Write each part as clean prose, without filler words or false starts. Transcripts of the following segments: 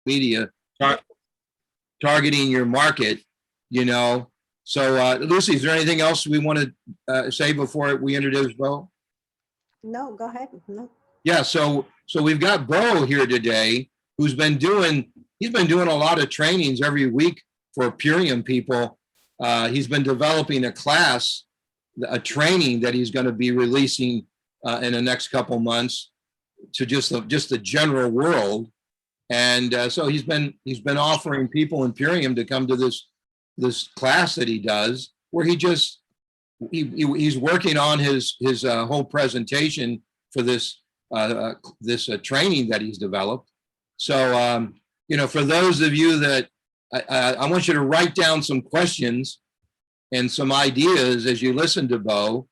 media, targeting your market, you know. So Lucy, is there anything else we want to say before we introduce Bo? No, go ahead. No. Yeah, so we've got Bo here today, who's been doing a lot of trainings every week for Purium people. He's been developing a class, a training that he's going to be releasing in the next couple months to just the general world. And so he's been offering people in Purium to come to this class that he does, where he's working on his whole presentation for this training that he's developed. So for those of you that I want you to write down some questions and some ideas as you listen to Bo.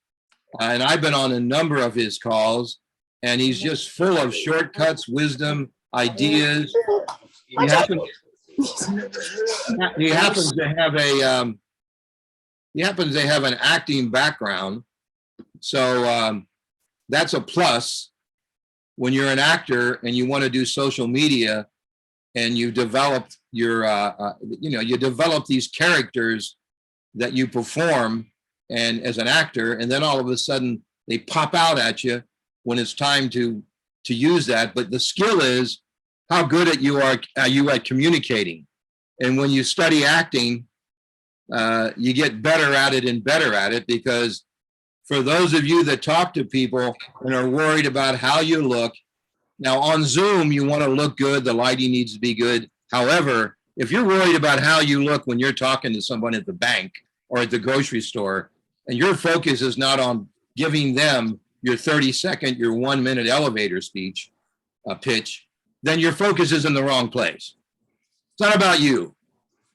And I've been on a number of his calls, and he's just full of shortcuts, wisdom, ideas. He happens to have an acting background, so that's a plus when you're an actor and you want to do social media, and you develop you develop these characters that you perform and as an actor, and then all of a sudden they pop out at you when it's time to use that. But the skill is how good are you at communicating. And when you study acting, you get better at it and better at it, because for those of you that talk to people and are worried about how you look, now on Zoom, you want to look good, the lighting needs to be good. However, if you're worried about how you look when you're talking to someone at the bank or at the grocery store, and your focus is not on giving them your 30-second, your 1-minute elevator speech pitch, then your focus is in the wrong place. It's not about you.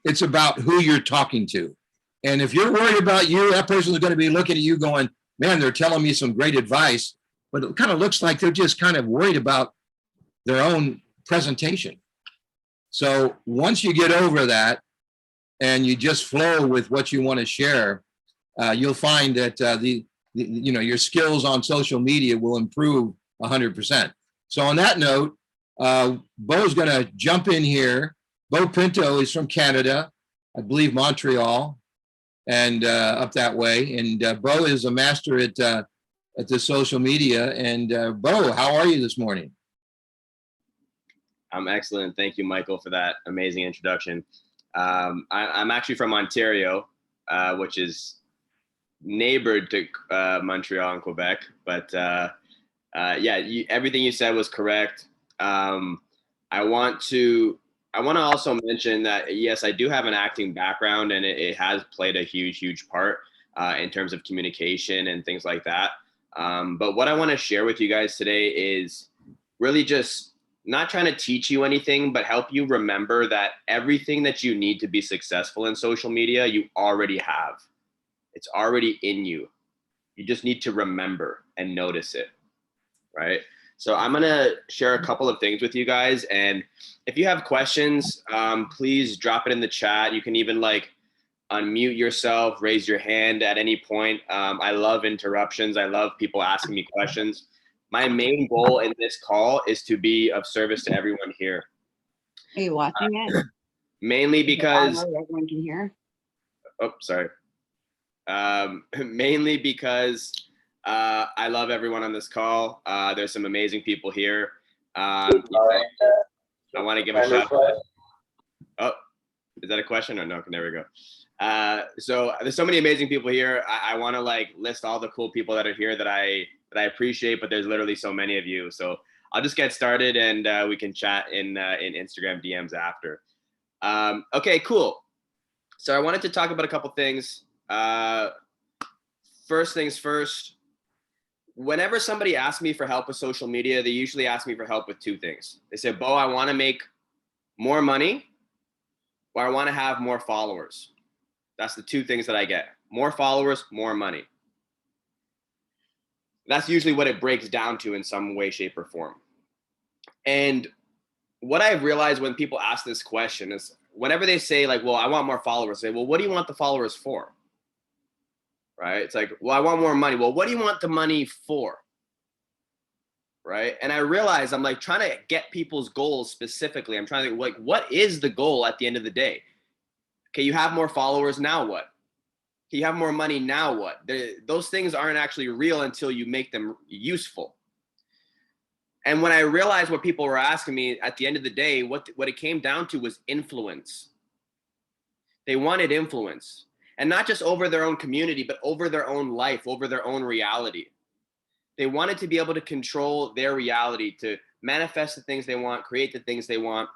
It's about who you're talking to. And if you're worried about you, that person is going to be looking at you going, man, they're telling me some great advice, but it kind of looks like they're just kind of worried about their own presentation. So once you get over that and you just flow with what you want to share, you'll find that your skills on social media will improve 100%. So on that note, Bo's going to jump in here. Bo Pinto is from Canada, I believe Montreal, and up that way. And Bo is a master at the social media. And Bo, how are you this morning? I'm excellent. Thank you, Michael, for that amazing introduction. I'm actually from Ontario, which is neighbored to Montreal and Quebec. But everything you said was correct. I want to also mention that, yes, I do have an acting background, and it has played a huge part in terms of communication and things like that. But what I want to share with you guys today is really just not trying to teach you anything, but help you remember that everything that you need to be successful in social media, you already have. It's already in you. You just need to remember and notice it, right? So I'm going to share a couple of things with you guys. And if you have questions, please drop it in the chat. You can even unmute yourself, raise your hand at any point. I love interruptions. I love people asking me questions. My main goal in this call is to be of service to everyone here. Are you watching it? Mainly because everyone can hear. Oh, sorry. Mainly because I love everyone on this call. There's some amazing people here. I want to give a shout out. Oh, is that a question? Oh, no, there we go. So there's so many amazing people here. I want to list all the cool people that are here that I appreciate, but there's literally so many of you. So I'll just get started, and we can chat in Instagram DMs after. Okay, cool. So I wanted to talk about a couple things. First things first, whenever somebody asks me for help with social media, they usually ask me for help with two things. They say, Bo, I want to make more money, or I want to have more followers. That's the two things that I get. More followers, more money. That's usually what it breaks down to in some way, shape, or form. And what I've realized when people ask this question is whenever they say well, I want more followers, I say, well, what do you want the followers for? Right? It's well, I want more money. Well, what do you want the money for? right? And I realized I'm like trying to get people's goals specifically. I'm trying to like, what is the goal at the end of the day? Okay, you have more followers, now what? Okay, you have more money, now what? Those things aren't actually real until you make them useful. And when I realized what people were asking me at the end of the day, what it came down to was influence. They wanted influence, and not just over their own community, but over their own life, over their own reality. They wanted to be able to control their reality, to manifest the things they want, create the things they want.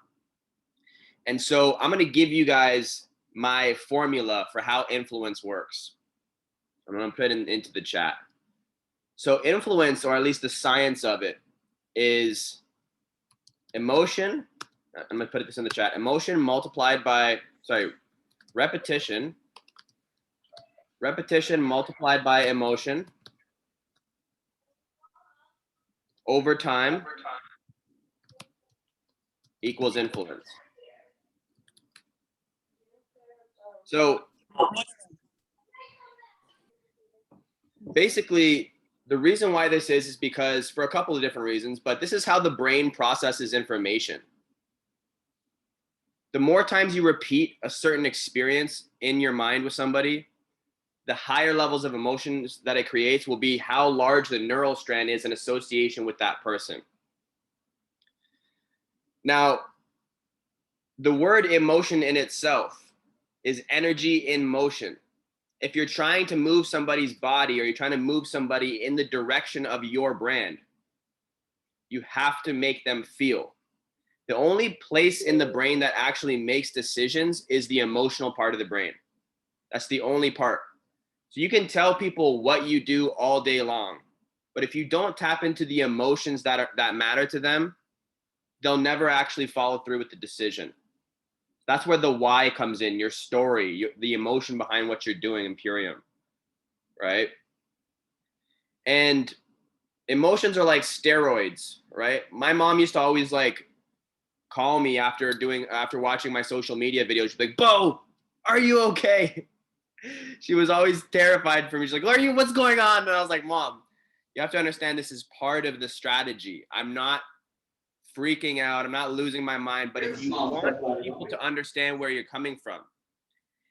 And so I'm going to give you guys my formula for how influence works. I'm going to put it into the chat. So influence, or at least the science of it, is emotion. I'm going to put this in the chat. Emotion multiplied by, repetition multiplied by emotion over time equals influence. So basically, the reason why this is because for a couple of different reasons, but this is how the brain processes information. The more times you repeat a certain experience in your mind with somebody, the higher levels of emotions that it creates will be how large the neural strand is in association with that person. Now, the word emotion in itself is energy in motion. If you're trying to move somebody's body, or you're trying to move somebody in the direction of your brand, you have to make them feel. The only place in the brain that actually makes decisions is the emotional part of the brain. That's the only part. So you can tell people what you do all day long, but if you don't tap into the emotions that matter to them, they'll never actually follow through with the decision. That's where the why comes in, your story, the emotion behind what you're doing in Purium, right? And emotions are like steroids, right? My mom used to always like call me after watching my social media videos. She'd be like, "Bo, are you okay?" She was always terrified for me. She's like, what's going on? And I was like, "Mom, you have to understand this is part of the strategy. I'm not freaking out. I'm not losing my mind. But if you want people to understand where you're coming from,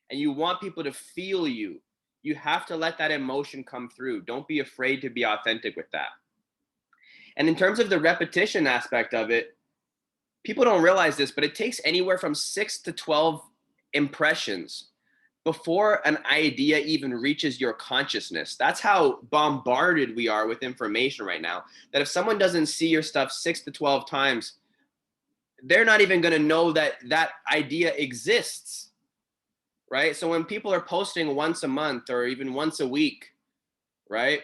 and you want people to feel you, you have to let that emotion come through. Don't be afraid to be authentic with that." And in terms of the repetition aspect of it, people don't realize this, but it takes anywhere from 6 to 12 impressions before an idea even reaches your consciousness. That's how bombarded we are with information right now, that if someone doesn't see your stuff 6 to 12 times, they're not even going to know that that idea exists, right? So when people are posting once a month or even once a week, right,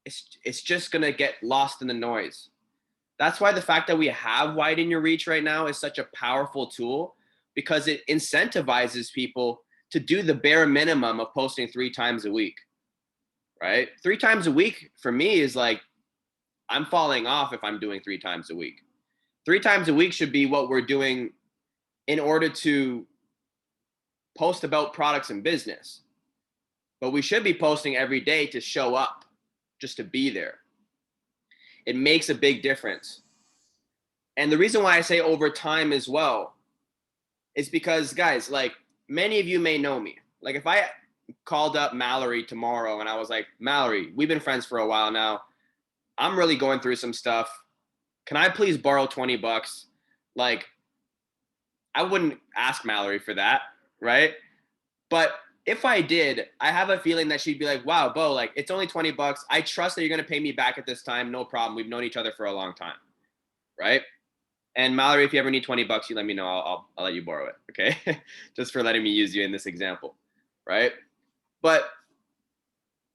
it's just going to get lost in the noise. That's why the fact that we have Widen Your Reach right now is such a powerful tool, because it incentivizes people to do the bare minimum of posting 3 times a week, right? 3 times a week for me is like, I'm falling off if I'm doing 3 times a week. 3 times a week should be what we're doing in order to post about products and business. But we should be posting every day to show up, just to be there. It makes a big difference. And the reason why I say over time as well is because, guys, like, many of you may know me. Like, if I called up Mallory tomorrow and I was like, "Mallory, we've been friends for a while now. I'm really going through some stuff. Can I please borrow $20? Like, I wouldn't ask Mallory for that, right? But if I did, I have a feeling that she'd be like, "Wow, Bo, like, it's only $20. I trust that you're going to pay me back at this time. No problem. We've known each other for a long time." Right? And Mallory, if you ever need $20, you let me know. I'll let you borrow it. Okay. Just for letting me use you in this example. Right. But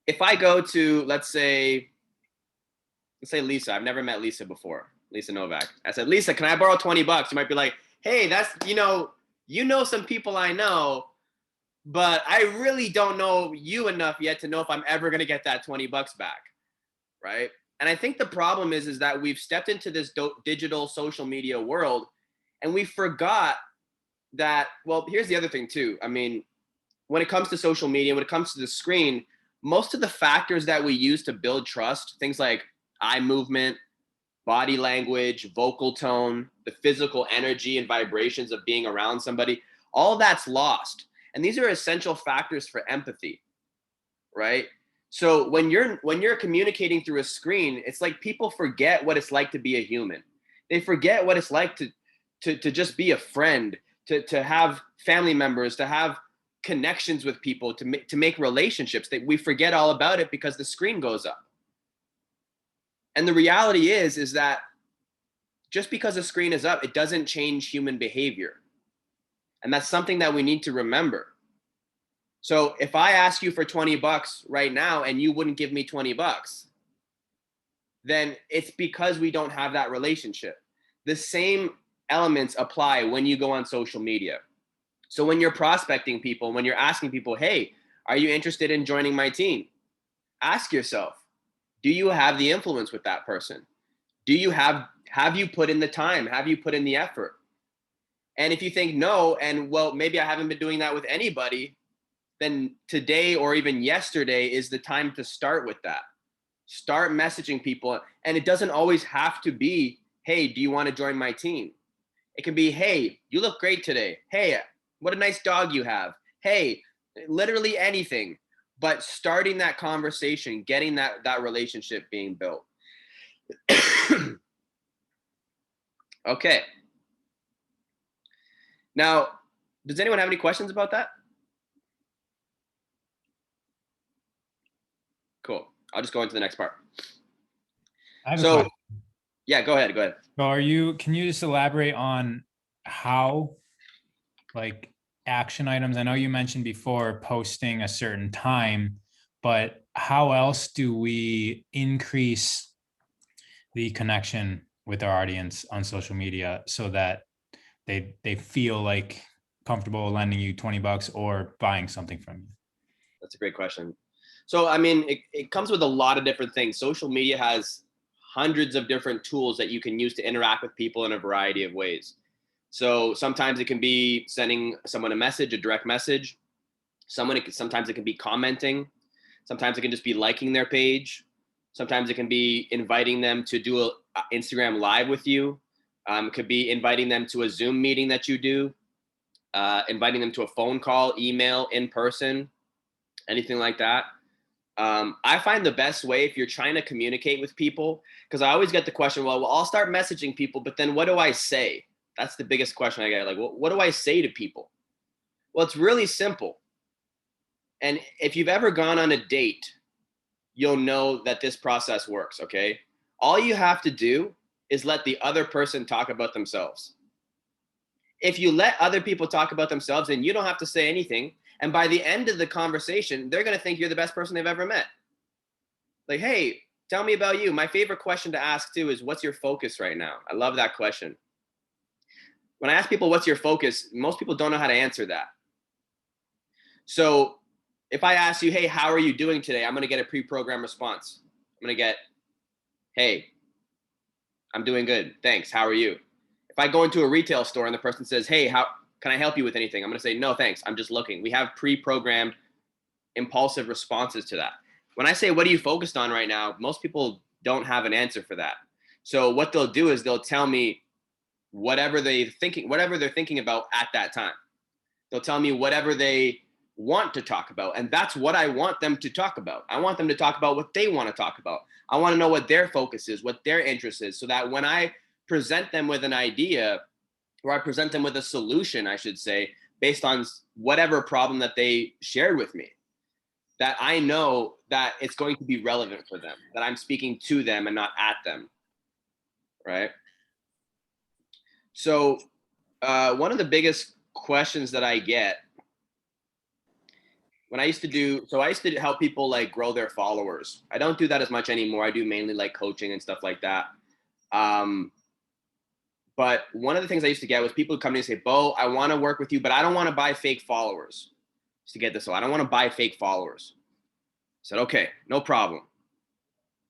if I go to, let's say Lisa, I've never met Lisa before, Lisa Novak. I said, "Lisa, can I borrow $20? You might be like, "Hey, that's, you know some people I know, but I really don't know you enough yet to know if I'm ever going to get that $20 back." Right. And I think the problem is that we've stepped into this digital social media world, and we forgot that, well, here's the other thing too. I mean, when it comes to social media, when it comes to the screen, most of the factors that we use to build trust, things like eye movement, body language, vocal tone, the physical energy and vibrations of being around somebody, all that's lost. And these are essential factors for empathy, right? So when you're communicating through a screen, it's like people forget what it's like to be a human. They forget what it's like to just be a friend, to have family members, to have connections with people, to make relationships. That we forget all about it because the screen goes up. And the reality is that just because a screen is up, it doesn't change human behavior. And that's something that we need to remember. So if I ask you for $20 right now and you wouldn't give me $20, then it's because we don't have that relationship. The same elements apply when you go on social media. So when you're prospecting people, when you're asking people, hey, are you interested in joining my team? Ask yourself, do you have the influence with that person? Do you have you put in the time? Have you put in the effort? And if you think no, and well, maybe I haven't been doing that with anybody, then today or even yesterday is the time to start with that. Start messaging people. And it doesn't always have to be, hey, do you want to join my team? It can be, hey, you look great today. Hey, what a nice dog you have. Hey, literally anything. But starting that conversation, getting that relationship being built. Okay. Now, does anyone have any questions about that? Cool. I'll just go into the next part. I have a So, question. yeah, go ahead. So can you just elaborate on how, like, action items? I know you mentioned before posting a certain time, but how else do we increase the connection with our audience on social media so that they feel like comfortable lending you $20 or buying something from you? That's a great question. So, I mean, it comes with a lot of different things. Social media has hundreds of different tools that you can use to interact with people in a variety of ways. So sometimes it can be sending someone a message, a direct message. Sometimes it can be commenting. Sometimes it can just be liking their page. Sometimes it can be inviting them to do a Instagram live with you. It could be inviting them to a Zoom meeting that you do, inviting them to a phone call, email, in person, anything like that. I find the best way if you're trying to communicate with people, because I always get the question, well, I'll start messaging people, but then what do I say? That's the biggest question I get. Like, what do I say to people? Well, it's really simple. And if you've ever gone on a date, you'll know that this process works, okay? All you have to do is let the other person talk about themselves. If you let other people talk about themselves, then you don't have to say anything. And by the end of the conversation, they're going to think you're the best person they've ever met. Like, hey, tell me about you. My favorite question to ask too is, what's your focus right now? I love that question. When I ask people, what's your focus? Most people don't know how to answer that. So if I ask you, hey, how are you doing today? I'm going to get a pre-programmed response. I'm going to get, hey, I'm doing good. Thanks. How are you? If I go into a retail store and the person says, hey, how can I help you with anything? I'm going to say, no, thanks. I'm just looking. We have pre-programmed impulsive responses to that. When I say, what are you focused on right now? Most people don't have an answer for that. So what they'll do is they'll tell me whatever they're thinking about at that time. They'll tell me whatever they want to talk about. And that's what I want them to talk about. I want them to talk about what they want to talk about. I want to know what their focus is, what their interest is, so that when I present them with an idea, or I present them with a solution, I should say, based on whatever problem that they shared with me, that I know that it's going to be relevant for them, that I'm speaking to them and not at them, right? So one of the biggest questions that I get when I used to help people like grow their followers. I don't do that as much anymore. I do mainly like coaching and stuff like that. But one of the things I used to get was people would come to me and say, Bo, I want to work with you, but I don't want to buy fake followers. Just to get this, I don't want to buy fake followers. I said, okay, no problem.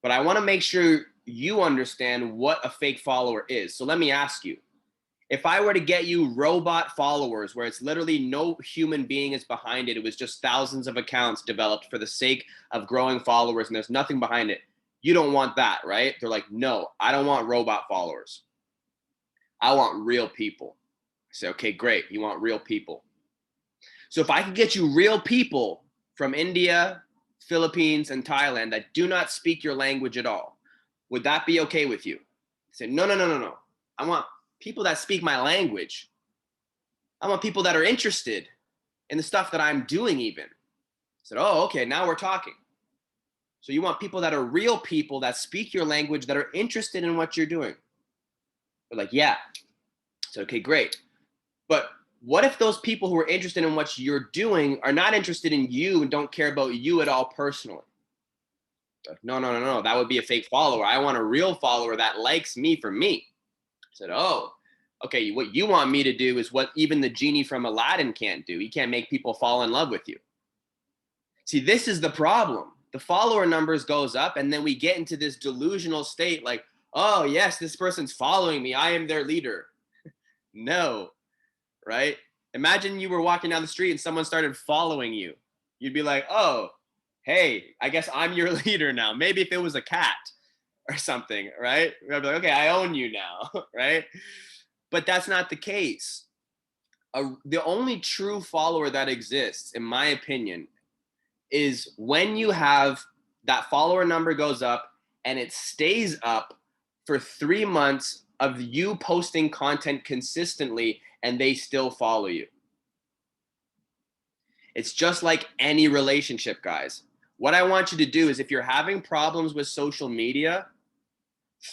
But I want to make sure you understand what a fake follower is. So let me ask you, if I were to get you robot followers where it's literally no human being is behind it, it was just thousands of accounts developed for the sake of growing followers and there's nothing behind it, You don't want that, right? They're like, no, I don't want robot followers. I want real people. I say, okay, great. You want real people. So if I can get you real people from India, Philippines, and Thailand that do not speak your language at all, would that be okay with you? I say, no, no, no, no, no. I want people that speak my language. I want people that are interested in the stuff that I'm doing even. I said, oh, okay, now we're talking. So you want people that are real people that speak your language, that are interested in what you're doing. They're like, yeah. I said, okay, great. But what if those people who are interested in what you're doing are not interested in you and don't care about you at all personally? Like, no, no, no, no. That would be a fake follower. I want a real follower that likes me for me. I said, oh, okay. What you want me to do is what even the genie from Aladdin can't do. He can't make people fall in love with you. See, this is the problem. The follower numbers goes up, and then we get into this delusional state like, oh, yes, this person's following me. I am their leader. No, right? Imagine you were walking down the street and someone started following you. You'd be like, oh, hey, I guess I'm your leader now. Maybe if it was a cat or something, right? I'd be like, okay, I own you now, right? But that's not the case. The only true follower that exists, in my opinion, is when you have that follower number goes up and it stays up for 3 months of you posting content consistently and they still follow you. It's just like any relationship, guys. What I want you to do is if you're having problems with social media,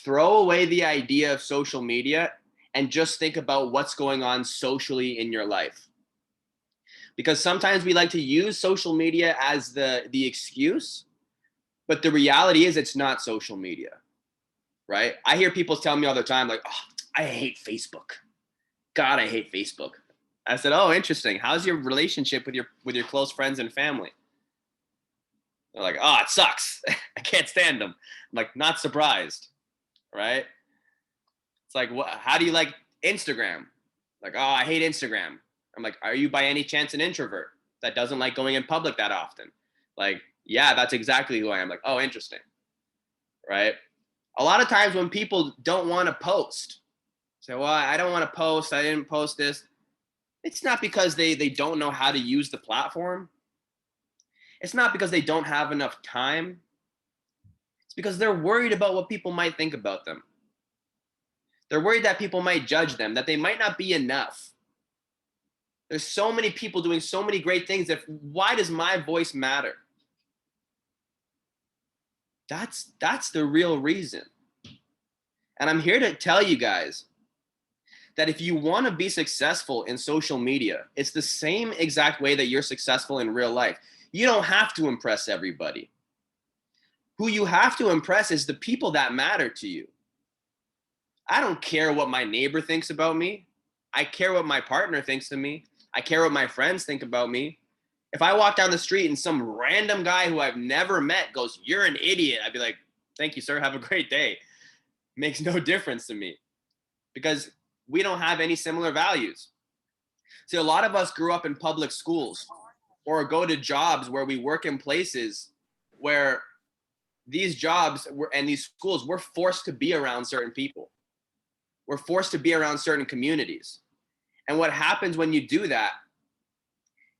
throw away the idea of social media and just think about what's going on socially in your life. Because sometimes we like to use social media as the excuse, but the reality is it's not social media, right? I hear people tell me all the time, like, oh, I hate Facebook. God, I hate Facebook. I said, oh, interesting. How's your relationship with your close friends and family? They're like, oh, it sucks. I can't stand them. I'm like, not surprised, right? It's like, how do you like Instagram? Like, oh, I hate Instagram. I'm like, are you by any chance an introvert that doesn't like going in public that often? Like, yeah, that's exactly who I am. Like, oh, interesting, right? A lot of times when people don't want to post, say, well, I don't want to post. I didn't post this. It's not because they don't know how to use the platform. It's not because they don't have enough time. It's because they're worried about what people might think about them. They're worried that people might judge them, that they might not be enough. There's so many people doing so many great things that why does my voice matter? That's the real reason. And I'm here to tell you guys that if you want to be successful in social media, it's the same exact way that you're successful in real life. You don't have to impress everybody. Who you have to impress is the people that matter to you. I don't care what my neighbor thinks about me. I care what my partner thinks of me. I care what my friends think about me. If I walk down the street and some random guy who I've never met goes, "You're an idiot," I'd be like, "Thank you, sir. Have a great day." Makes no difference to me because we don't have any similar values. See, a lot of us grew up in public schools or go to jobs where we work in places where these jobs and these schools, we're forced to be around certain people. We're forced to be around certain communities. And what happens when you do that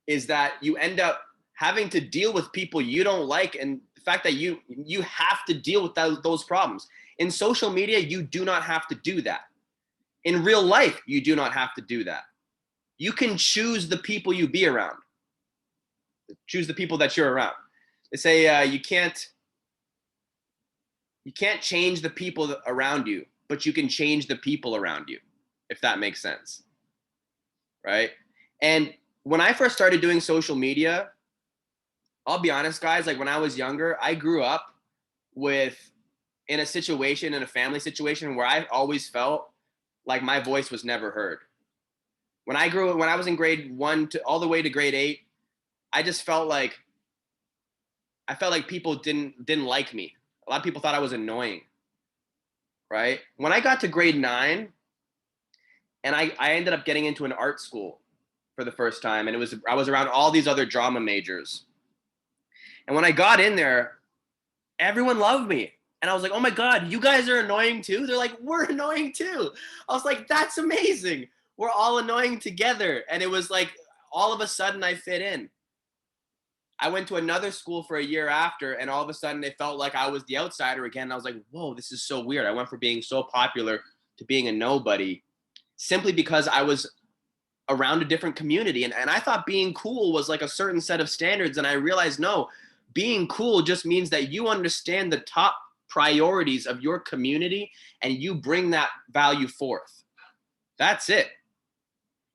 is that you end up having to deal with people you don't like, and the fact that you have to deal with those problems. In social media, you do not have to do that. In real life, you do not have to do that. You can choose the people you be around. Choose the people that you're around. They say you can't change the people around you, but you can change the people around you, if that makes sense. Right? And when I first started doing social media, I'll be honest, guys, like when I was younger, I grew up in a situation, in a family situation where I always felt like my voice was never heard. When I was in grade 1 to all the way to grade 8, I just felt like people didn't like me. A lot of people thought I was annoying. Right? When I got to grade 9, and I ended up getting into an art school for the first time, and I was around all these other drama majors. And when I got in there, everyone loved me. And I was like, oh my God, you guys are annoying too? They're like, we're annoying too. I was like, that's amazing. We're all annoying together. And it was like, all of a sudden I fit in. I went to another school for a year after, and all of a sudden it felt like I was the outsider again. I was like, whoa, this is so weird. I went from being so popular to being a nobody simply because I was around a different community. And I thought being cool was like a certain set of standards. And I realized, no, being cool just means that you understand the top priorities of your community and you bring that value forth. That's it.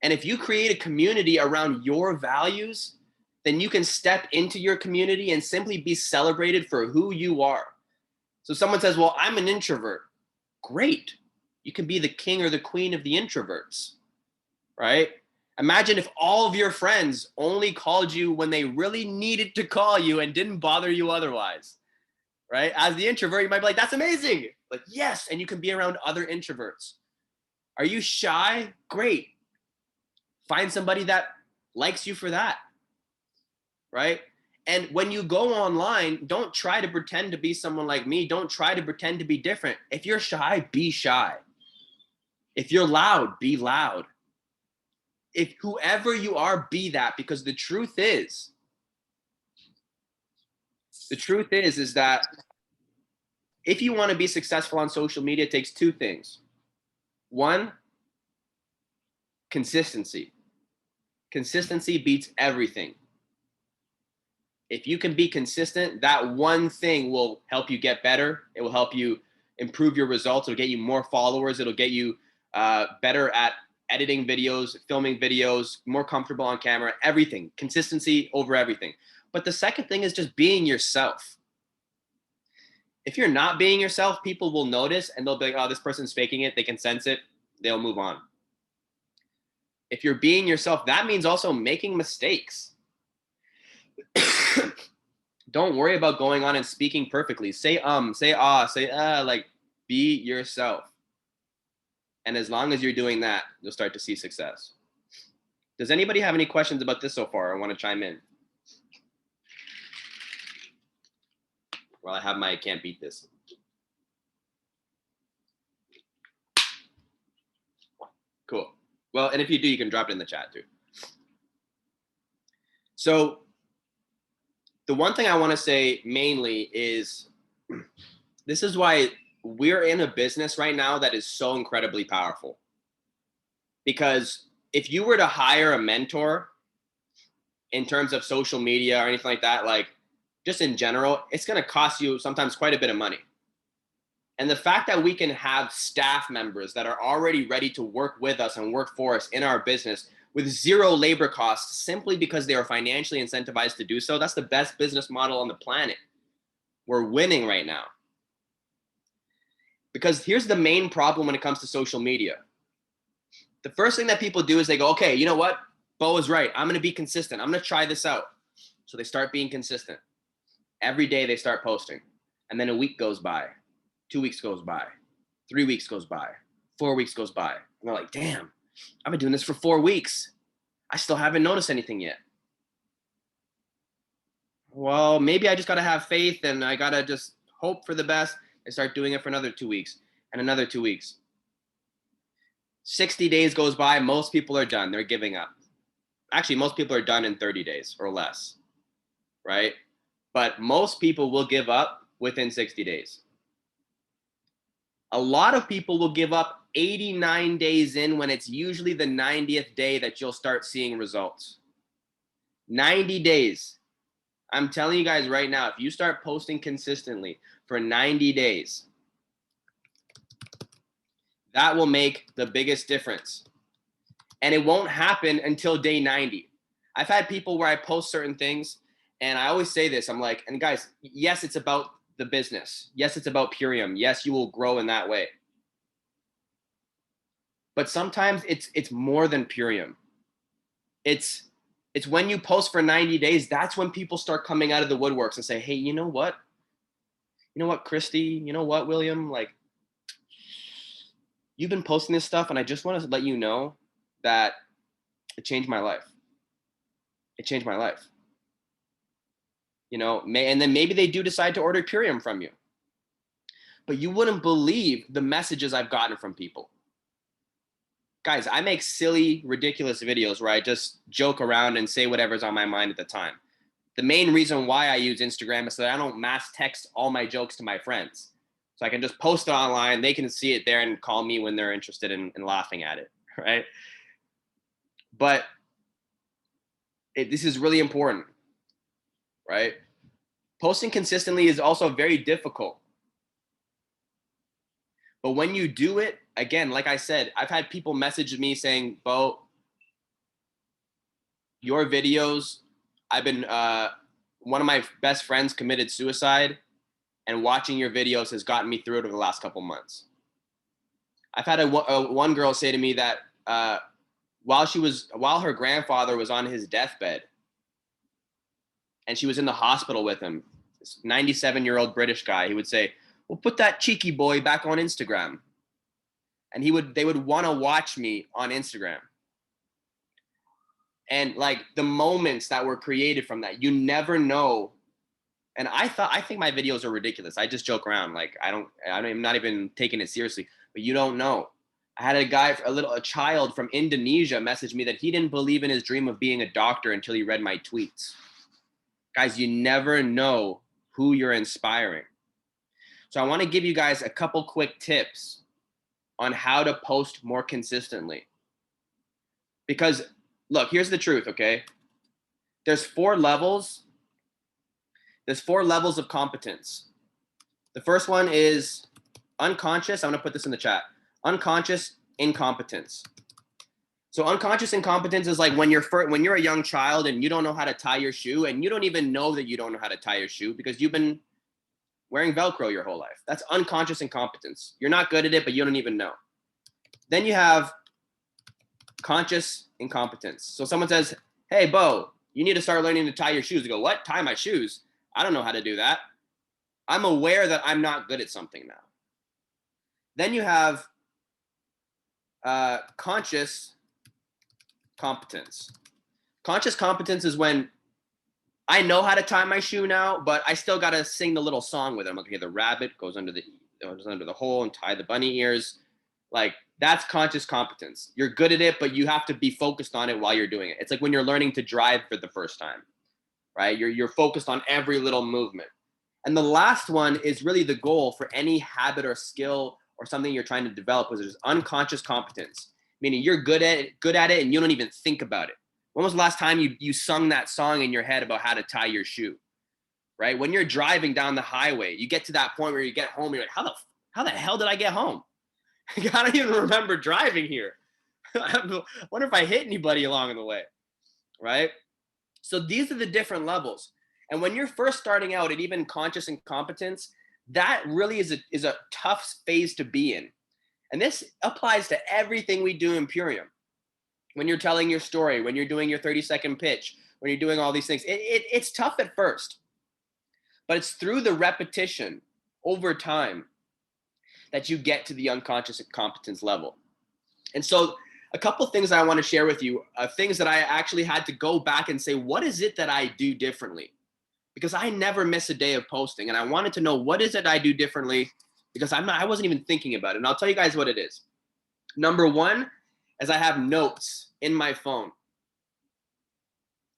And if you create a community around your values, then you can step into your community and simply be celebrated for who you are. So someone says, well, I'm an introvert. Great. You can be the king or the queen of the introverts, right? Imagine if all of your friends only called you when they really needed to call you and didn't bother you otherwise, right? As the introvert, you might be like, that's amazing. Like, yes, and you can be around other introverts. Are you shy? Great. Find somebody that likes you for that, right? And when you go online, don't try to pretend to be someone like me. Don't try to pretend to be different. If you're shy, be shy. If you're loud, be loud. If whoever you are, be that, because the truth is that if you want to be successful on social media, it takes two things. One, consistency. Consistency beats everything. If you can be consistent, that one thing will help you get better. It will help you improve your results. It'll get you more followers. It'll get you better at editing videos, filming videos, more comfortable on camera, everything. Consistency over everything. But the second thing is just being yourself. If you're not being yourself, people will notice and they'll be like, oh, this person's faking it. They can sense it. They'll move on. If you're being yourself, that means also making mistakes. Don't worry about going on and speaking perfectly. Say say like be yourself. And as long as you're doing that, you'll start to see success. Does anybody have any questions about this so far or want to chime in? Well, I have my can't beat this. Cool. Well, and if you do, you can drop it in the chat too. So the one thing I want to say mainly is this is why we're in a business right now that is so incredibly powerful. Because if you were to hire a mentor in terms of social media or anything like that, like just in general, it's going to cost you sometimes quite a bit of money. And the fact that we can have staff members that are already ready to work with us and work for us in our business with zero labor costs simply because they are financially incentivized to do so, that's the best business model on the planet. We're winning right now. Because here's the main problem when it comes to social media. The first thing that people do is they go, okay, you know what? Bo is right. I'm going to be consistent. I'm going to try this out. So they start being consistent. Every day they start posting. And then a week goes by. 2 weeks goes by. 3 weeks goes by. 4 weeks goes by. And they're like, damn, I've been doing this for 4 weeks. I still haven't noticed anything yet. Well, maybe I just got to have faith and I got to just hope for the best. They start doing it for another 2 weeks and another 2 weeks. 60 days goes by. Most people are done. They're giving up. Actually, most people are done in 30 days or less, right? But most people will give up within 60 days. A lot of people will give up 89 days in when it's usually the 90th day that you'll start seeing results. 90 days. I'm telling you guys right now, if you start posting consistently for 90 days, that will make the biggest difference. And it won't happen until day 90. I've had people where I post certain things and I always say this, I'm like, and guys, yes, it's about the business. Yes, it's about Purium. Yes, you will grow in that way. But sometimes it's more than Purium. It's when you post for 90 days, that's when people start coming out of the woodworks and say, hey, you know what? You know what, Christy? You know what, William? Like, you've been posting this stuff and I just want to let you know that it changed my life. It changed my life. You know, and then maybe they do decide to order Purium from you. but you wouldn't believe the messages I've gotten from people. Guys, I make silly, ridiculous videos where I just joke around and say whatever's on my mind at the time. The main reason why I use Instagram is so that I don't mass text all my jokes to my friends. So I can just post it online. They can see it there and call me when they're interested in laughing at it, right? But this is really important, right? Posting consistently is also very difficult. But when you do it, again, like I said, I've had people message me saying, Bo, your videos, I've been, one of my best friends committed suicide, and watching your videos has gotten me through it over the last couple months. I've had one girl say to me that while her grandfather was on his deathbed and she was in the hospital with him, this 97-year-old British guy, he would say, well, put that cheeky boy back on Instagram. And they would want to watch me on Instagram. And like the moments that were created from that, you never know. And I think my videos are ridiculous. I just joke around. Like I'm not even taking it seriously, but you don't know. I had a child from Indonesia message me that he didn't believe in his dream of being a doctor until he read my tweets. Guys, you never know who you're inspiring. So I want to give you guys a couple quick tips on how to post more consistently. Because look, here's the truth, okay? There's 4 levels. There's 4 levels of competence. The first one is unconscious. I'm gonna put this in the chat. Unconscious incompetence. So unconscious incompetence is like when you're a young child and you don't know how to tie your shoe, and you don't even know that you don't know how to tie your shoe because you've been wearing Velcro your whole life. That's unconscious incompetence. You're not good at it, but you don't even know. Then you have conscious incompetence. So someone says, hey, Bo, you need to start learning to tie your shoes. You go, what? Tie my shoes? I don't know how to do that. I'm aware that I'm not good at something now. Then you have conscious competence. Conscious competence is when I know how to tie my shoe now, but I still got to sing the little song with it. I'm like, okay, the rabbit goes under the hole and tie the bunny ears. Like, that's conscious competence. You're good at it, but you have to be focused on it while you're doing it. It's like when you're learning to drive for the first time, right? You're focused on every little movement. And the last one is really the goal for any habit or skill or something you're trying to develop, which is unconscious competence, meaning you're good at it and you don't even think about it. When was the last time you sung that song in your head about how to tie your shoe, right? When you're driving down the highway, you get to that point where you get home, you're like, how the hell did I get home? I don't even remember driving here. I wonder if I hit anybody along the way, right? So these are the different levels. And when you're first starting out at even conscious incompetence, that really is a tough phase to be in. And this applies to everything we do in Purium. When you're telling your story, when you're doing your 30-second pitch, when you're doing all these things, it's tough at first. But it's through the repetition over time that you get to the unconscious competence level. And so a couple of things I want to share with you, things that I actually had to go back and say, what is it that I do differently? Because I never miss a day of posting, and I wanted to know what is it I do differently, because I wasn't even thinking about it. And I'll tell you guys what it is. Number one is I have notes in my phone.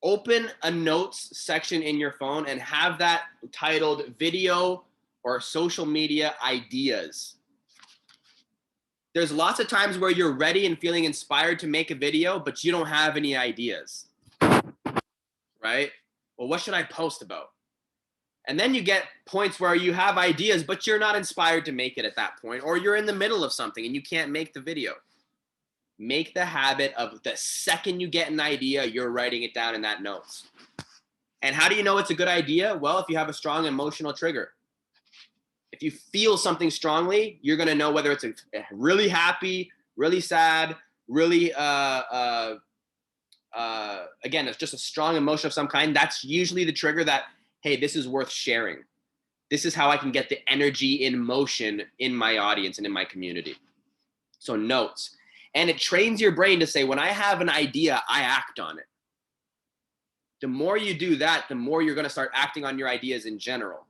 Open a notes section in your phone and have that titled video or social media ideas. There's lots of times where you're ready and feeling inspired to make a video, but you don't have any ideas, right? Well, what should I post about? And then you get points where you have ideas, but you're not inspired to make it at that point, or you're in the middle of something and you can't make the video. Make the habit of the second you get an idea, you're writing it down in that notes. And how do you know it's a good idea? Well, if you have a strong emotional trigger. If you feel something strongly, you're going to know whether it's a really happy, really sad, really, again, it's just a strong emotion of some kind. That's usually the trigger that, hey, this is worth sharing. This is how I can get the energy in motion in my audience and in my community. So notes. And it trains your brain to say, when I have an idea, I act on it. The more you do that, the more you're going to start acting on your ideas in general,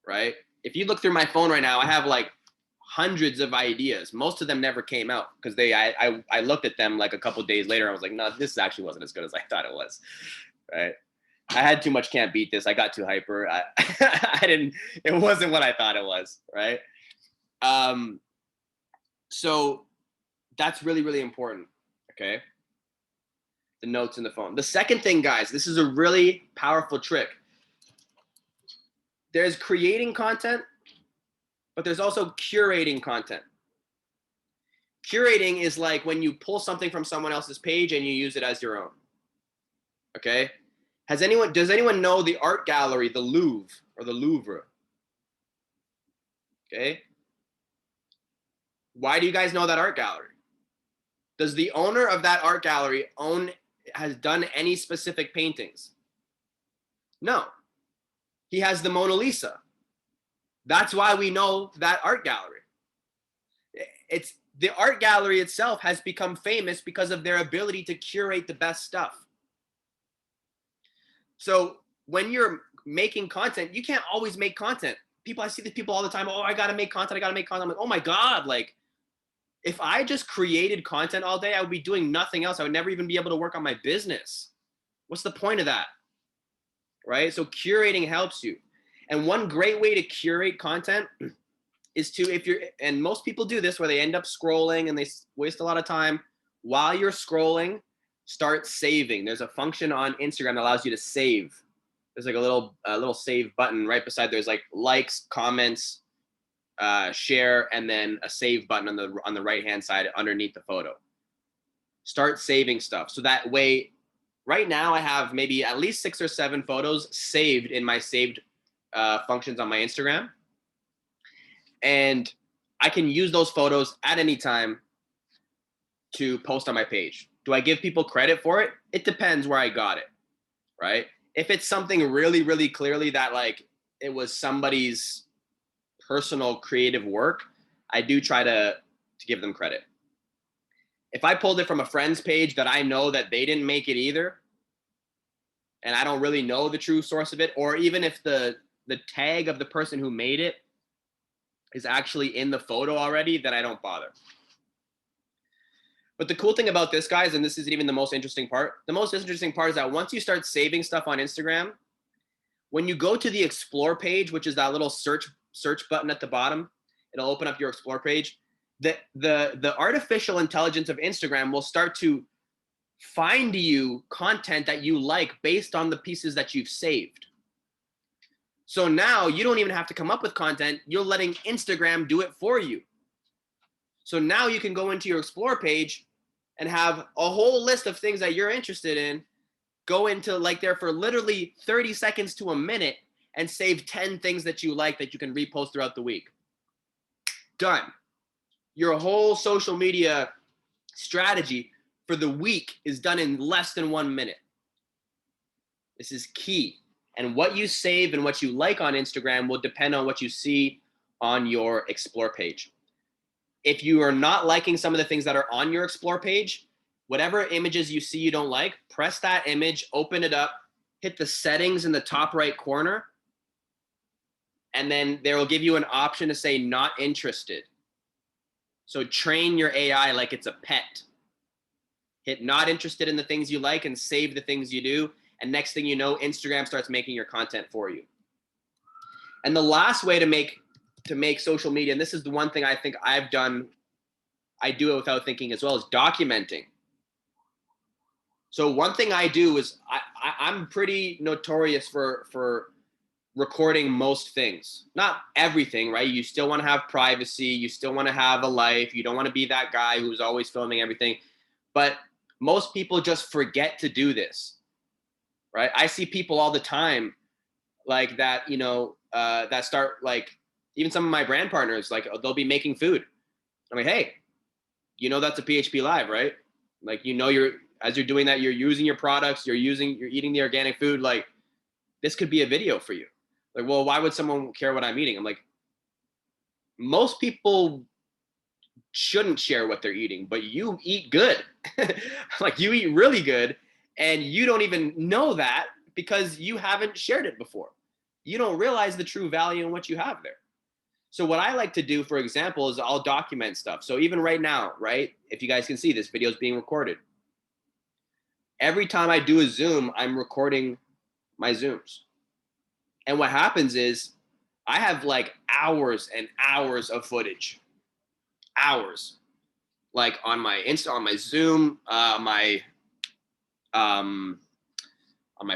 right? if you look through my phone right now, I have like hundreds of ideas. Most of them never came out because I looked at them like a couple days later. I was like, no, this actually wasn't as good as I thought it was. Right. I had too much can't beat this. I got too hyper. It wasn't what I thought it was. Right. So that's really, really important. Okay. The notes in the phone. The second thing, guys, this is a really powerful trick. There's creating content, but there's also curating content. Curating is like when you pull something from someone else's page and you use it as your own. Okay? Does anyone know the art gallery, the Louvre or the Louvre? Okay? Why do you guys know that art gallery? Does the owner of that art gallery has done any specific paintings? No. He has the Mona Lisa. That's why we know that art gallery. It's the art gallery itself has become famous because of their ability to curate the best stuff. So when you're making content, you can't always make content. I see these people all the time. Oh, I gotta make content. I'm like, oh my God, like if I just created content all day, I would be doing nothing else. I would never even be able to work on my business. What's the point of that? Right? So curating helps you. And one great way to curate content is and most people do this where they end up scrolling and they waste a lot of time. While you're scrolling, start saving. There's a function on Instagram that allows you to save. There's like a little save button right beside. There's like likes, comments, share, and then a save button on the right hand side underneath the photo. Start saving stuff. So that way, right now I have maybe at least 6 or 7 photos saved in my saved functions on my Instagram. And I can use those photos at any time to post on my page. Do I give people credit for it? It depends where I got it, right? If it's something really, really clearly that like it was somebody's personal creative work, I do try to give them credit. If I pulled it from a friend's page that I know that they didn't make it either, and I don't really know the true source of it, or even if the tag of the person who made it is actually in the photo already, then I don't bother. But the cool thing about this, guys, and this isn't even the most interesting part, the most interesting part is that once you start saving stuff on Instagram, when you go to the explore page, which is that little search button at the bottom, it'll open up your explore page. The artificial intelligence of Instagram will start to find you content that you like based on the pieces that you've saved. So now you don't even have to come up with content. You're letting Instagram do it for you. So now you can go into your explore page and have a whole list of things that you're interested in, go into like there for literally 30 seconds to a minute and save 10 things that you like that you can repost throughout the week. Done. Your whole social media strategy for the week is done in less than 1 minute. This is key. And what you save and what you like on Instagram will depend on what you see on your explore page. If you are not liking some of the things that are on your explore page, whatever images you see you don't like, press that image, open it up, hit the settings in the top right corner, and then they will give you an option to say not interested. So train your AI like it's a pet. Hit not interested in the things you like and save the things you do. And next thing you know, Instagram starts making your content for you. And the last way to make social media, and this is the one thing I think I've done, I do it without thinking as well, is documenting. So one thing I do is I'm pretty notorious for recording most things. Not everything, right? You still want to have privacy. You still want to have a life. You don't want to be that guy who's always filming everything. But most people just forget to do this, right? I see people all the time like that, that start like, even some of my brand partners, like they'll be making food. I'm like, hey, that's a PHP Live, right? Like, as you're doing that, you're using your products, you're eating the organic food. Like, this could be a video for you. Like, well, why would someone care what I'm eating? I'm like, most people shouldn't share what they're eating, but you eat good. Like, you eat really good, and you don't even know that because you haven't shared it before. You don't realize the true value in what you have there. So what I like to do, for example, is I'll document stuff. So even right now, right? If you guys can see, this video is being recorded. Every time I do a Zoom, I'm recording my Zooms. And what happens is I have like hours and hours of footage. Hours. Like on my Insta, on my Zoom, on my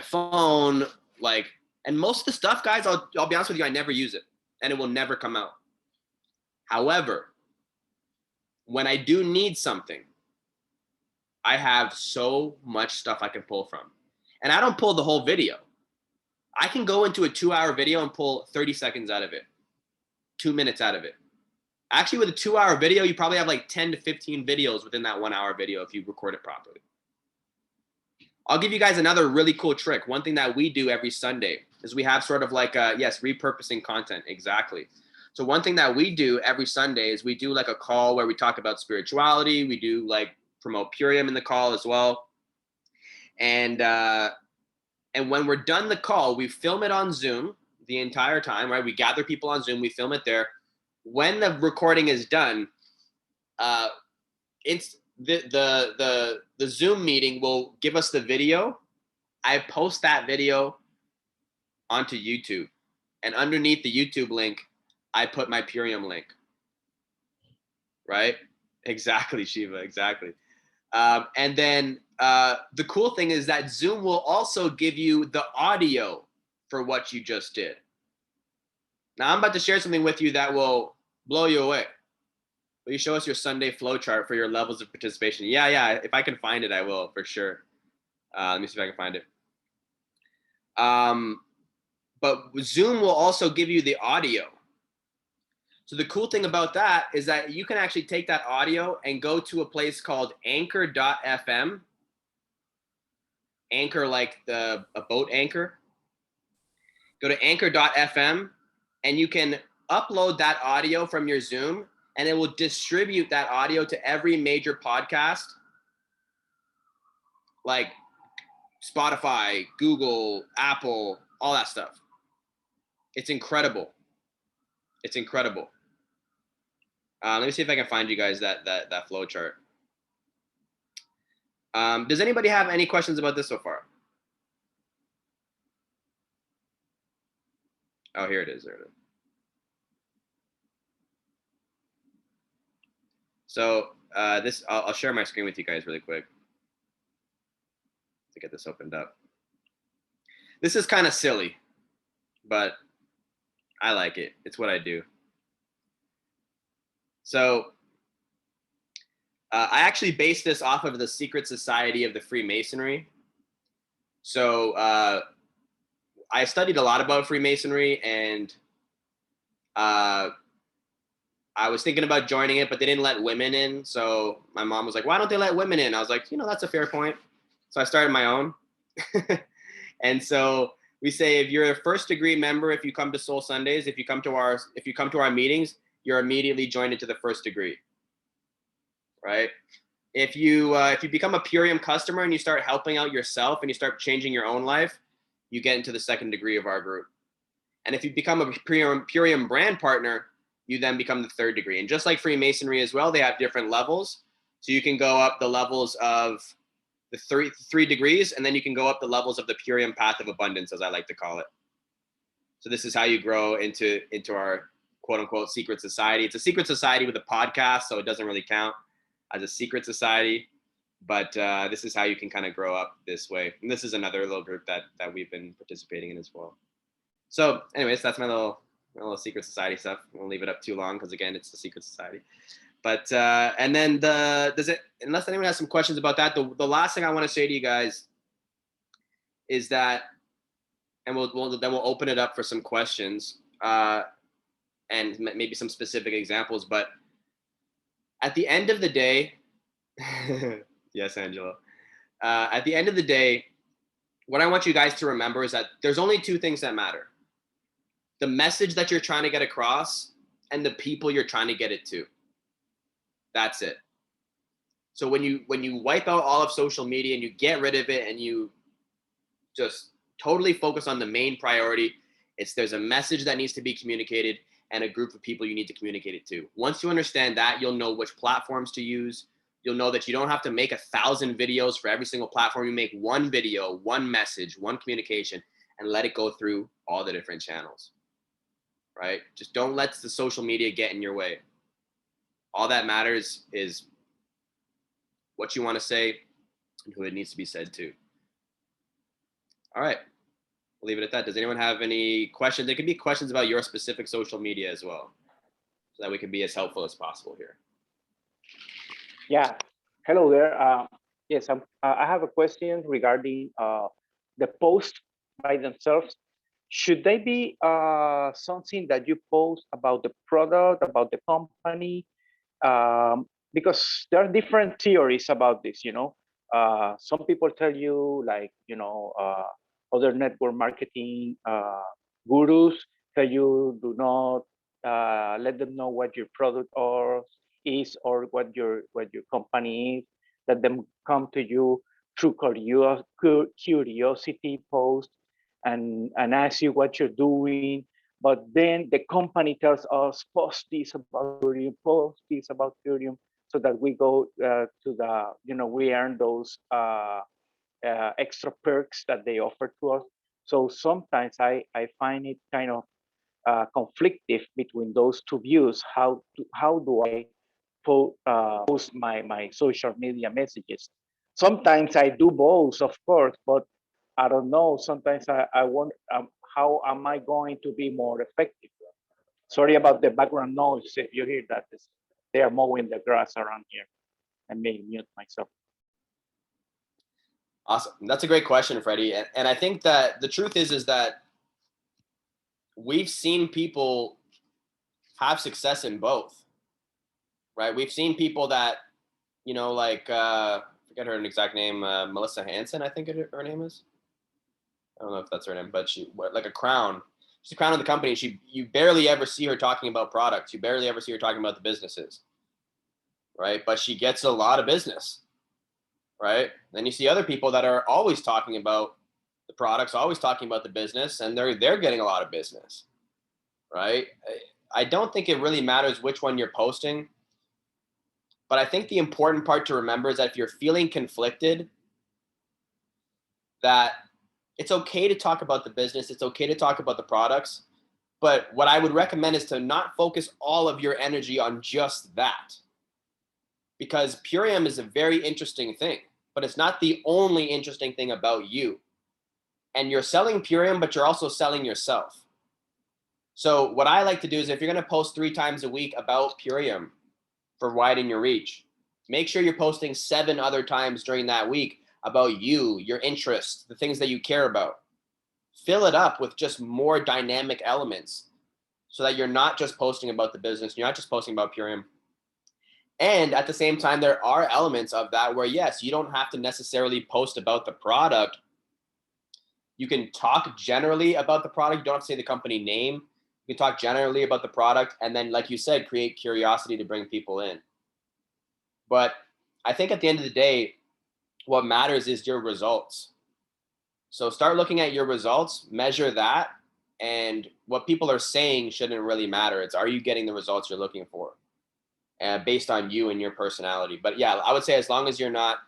phone, like, and most of the stuff, guys, I'll be honest with you, I never use it, and it will never come out. However, when I do need something, I have so much stuff I can pull from. And I don't pull the whole video. I can go into a 2-hour video and pull 30 seconds out of it, 2 minutes out of it. Actually, with a 2-hour video, you probably have like 10 to 15 videos within that 1-hour video if you record it properly. I'll give you guys another really cool trick. One thing that we do every Sunday is we have sort of like yes, repurposing content. Exactly. So one thing that we do every Sunday is we do like a call where we talk about spirituality. We do like promote Purium in the call as well. And when we're done the call, we film it on Zoom the entire time, right? We gather people on Zoom, we film it there. When the recording is done, it's the Zoom meeting will give us the video. I post that video onto YouTube, and underneath the YouTube link, I put my Purium link. Right? Exactly, Shiva. Exactly. And then the cool thing is that Zoom will also give you the audio for what you just did. Now I'm about to share something with you that will blow you away. Will you show us your Sunday flow chart for your levels of participation? Yeah. If I can find it, I will for sure. Let me see if I can find it. But Zoom will also give you the audio. So the cool thing about that is that you can actually take that audio and go to a place called anchor.fm. Anchor like a boat anchor. Go to anchor.fm and you can upload that audio from your Zoom, and it will distribute that audio to every major podcast like Spotify, Google, Apple, all that stuff. It's incredible. It's incredible. Let me see if I can find you guys that flow chart. Does anybody have any questions about this so far? Oh, here it is. There it is. So I'll share my screen with you guys really quick to get this opened up. This is kind of silly, but I like it. It's what I do. So I actually based this off of the secret society of the Freemasonry. So I studied a lot about Freemasonry, and I was thinking about joining it, but they didn't let women in. So my mom was like, why don't they let women in? I was like, that's a fair point. So I started my own. And so we say, if you're a first degree member, if you come to Soul Sundays, if you come to our meetings, you're immediately joined into the first degree, right? If you become a Purium customer and you start helping out yourself and you start changing your own life, you get into the second degree of our group. And if you become a Purium brand partner, you then become the third degree. And just like Freemasonry as well, they have different levels. So you can go up the levels of the three degrees, and then you can go up the levels of the Purium path of abundance, as I like to call it. So this is how you grow into our quote unquote secret society. It's a secret society with a podcast, so it doesn't really count as a secret society. But this is how you can kind of grow up this way. And this is another little group that we've been participating in as well. So anyways, that's my little little secret society stuff. I won't leave it up too long because again, it's the secret society. But and then unless anyone has some questions about that, the last thing I want to say to you guys is that, and we'll open it up for some questions and maybe some specific examples. But at the end of the day, yes, Angela. At the end of the day, what I want you guys to remember is that there's only two things that matter: the message that you're trying to get across and the people you're trying to get it to. That's it. So when you wipe out all of social media and you get rid of it and you just totally focus on the main priority, there's a message that needs to be communicated, and a group of people you need to communicate it to. Once you understand that, you'll know which platforms to use. You'll know that you don't have to make 1,000 videos for every single platform. You make one video, one message, one communication, and let it go through all the different channels, right? Just don't let the social media get in your way. All that matters is what you want to say and who it needs to be said to. All right, we'll leave it at that. Does anyone have any questions? There could be questions about your specific social media as well, so that we can be as helpful as possible here. Yeah. Hello there. Yes, I have a question regarding the post by themselves. Should they be something that you post about the product, about the company? Because there are different theories about this, you know. Some people tell you, like, you know, other network marketing gurus tell you do not let them know what your product is or what your company is. Let them come to you through curiosity post and ask you what you're doing. But then the company tells us, post this about Curium, post this about Curium, so that we go to the, you know, we earn those extra perks that they offer to us. So sometimes I find it kind of conflictive between those two views. How do I post my social media messages? Sometimes I do both, of course, but I don't know. Sometimes I wonder how am I going to be more effective? Sorry about the background noise. If you hear that, they are mowing the grass around here. I may mute myself. Awesome. That's a great question, Freddie. And I think that the truth is that we've seen people have success in both, right? We've seen people that, you know, like, I forget her exact name, Melissa Hansen, I think her name is. I don't know if that's her name, but she, like a crown. She's the crown of the company. You barely ever see her talking about products. You barely ever see her talking about the businesses, right? But she gets a lot of business, right? Then you see other people that are always talking about the products, always talking about the business, and they're getting a lot of business, right? I don't think it really matters which one you're posting, but I think the important part to remember is that if you're feeling conflicted, that it's okay to talk about the business, it's okay to talk about the products, but what I would recommend is to not focus all of your energy on just that. Because Purium is a very interesting thing, but it's not the only interesting thing about you. And you're selling Purium, but you're also selling yourself. So what I like to do is, if you're going to post 3 times a week about Purium for widening your reach, make sure you're posting 7 other times during that week about you, your interests, the things that you care about. Fill it up with just more dynamic elements so that you're not just posting about the business, you're not just posting about Purium. And at the same time, there are elements of that where, yes, you don't have to necessarily post about the product. You can talk generally about the product. You don't have to say the company name. You can talk generally about the product. And then, like you said, create curiosity to bring people in. But I think at the end of the day, what matters is your results. So start looking at your results, measure that. And what people are saying shouldn't really matter. It's, are you getting the results you're looking for? Based on you and your personality. But yeah, I would say as long as you're not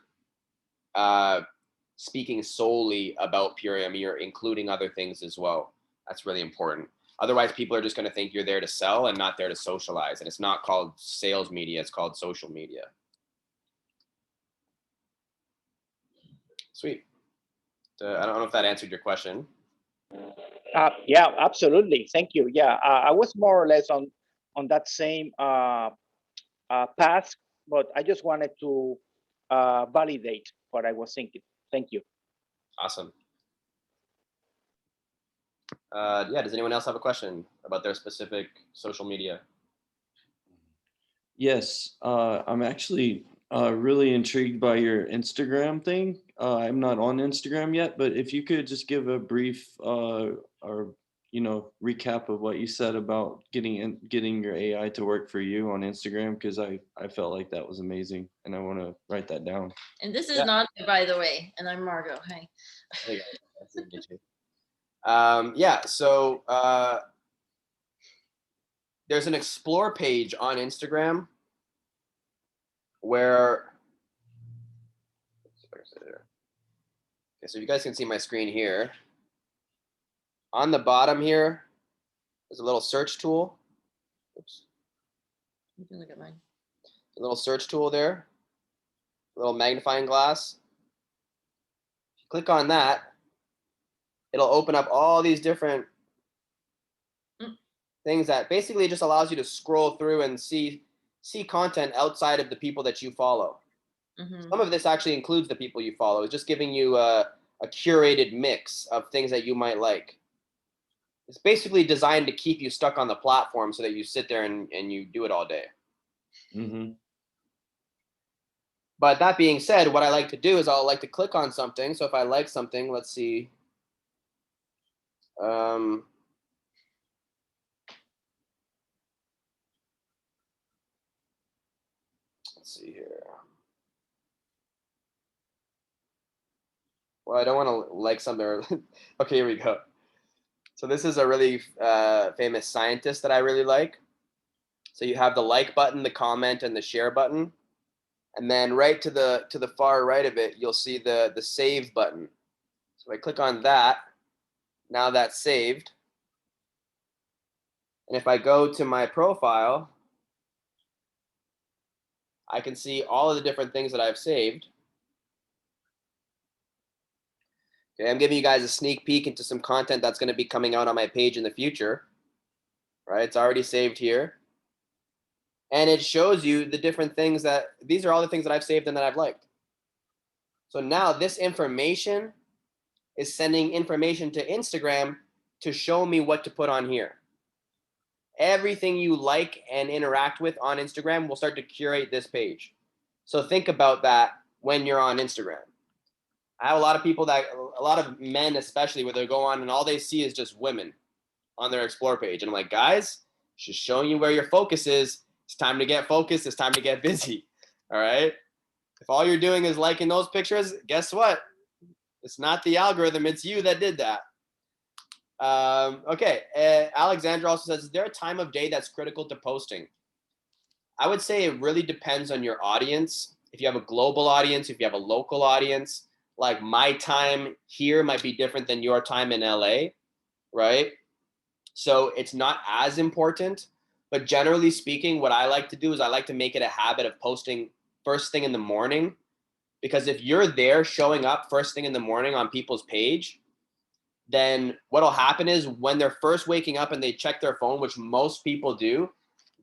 speaking solely about Purium, you're including other things as well. That's really important. Otherwise, people are just going to think you're there to sell and not there to socialize. And it's not called sales media, it's called social media. Sweet. I don't know if that answered your question. Yeah, absolutely. Thank you. Yeah, I was more or less on that same path, but I just wanted to validate what I was thinking. Thank you. Awesome. Yeah, does anyone else have a question about their specific social media? Yes, I'm actually really intrigued by your Instagram thing. I'm not on Instagram yet, but if you could just give a brief or recap of what you said about getting your AI to work for you on Instagram, because I felt like that was amazing, and I want to write that down. And this is Nadia, by the way, and I'm Margot. Hey. Hey guys, nice to meet you. Yeah, so there's an explore page on Instagram where, okay, so you guys can see my screen here. On the bottom here, there's a little search tool. Oops. You can look at mine. A little search tool there, a little magnifying glass. Click on that, it'll open up all these different things that basically just allows you to scroll through and see content outside of the people that you follow. Mhm. Some of this actually includes the people you follow. It's just giving you a curated mix of things that you might like. It's basically designed to keep you stuck on the platform so that you sit there and you do it all day. Mm-hmm. But that being said, what I like to do is I'll like to click on something. So if I like something, let's see. Let's see here. Well, I don't want to like something. Okay, here we go. So this is a really famous scientist that I really like. So you have the like button, the comment, and the share button. And then right to the far right of it, you'll see the save button. So I click on that. Now that's saved. And if I go to my profile, I can see all of the different things that I've saved. Okay, I'm giving you guys a sneak peek into some content that's going to be coming out on my page in the future. Right, it's already saved here. And it shows you the different things that, these are all the things that I've saved and that I've liked. So now this information is sending information to Instagram to show me what to put on here. Everything you like and interact with on Instagram will start to curate this page. So think about that when you're on Instagram. I have a lot of people a lot of men especially, where they go on and all they see is just women on their explore page. And I'm like, guys, just showing you where your focus is. It's time to get focused. It's time to get busy. All right. If all you're doing is liking those pictures, guess what? It's not the algorithm. It's you that did that. Okay. Alexandra also says, is there a time of day that's critical to posting? I would say it really depends on your audience. If you have a global audience, if you have a local audience, like my time here might be different than your time in LA, right? So it's not as important, but generally speaking, what I like to do is I like to make it a habit of posting first thing in the morning, because if you're there showing up first thing in the morning on people's page, then what'll happen is when they're first waking up and they check their phone, which most people do,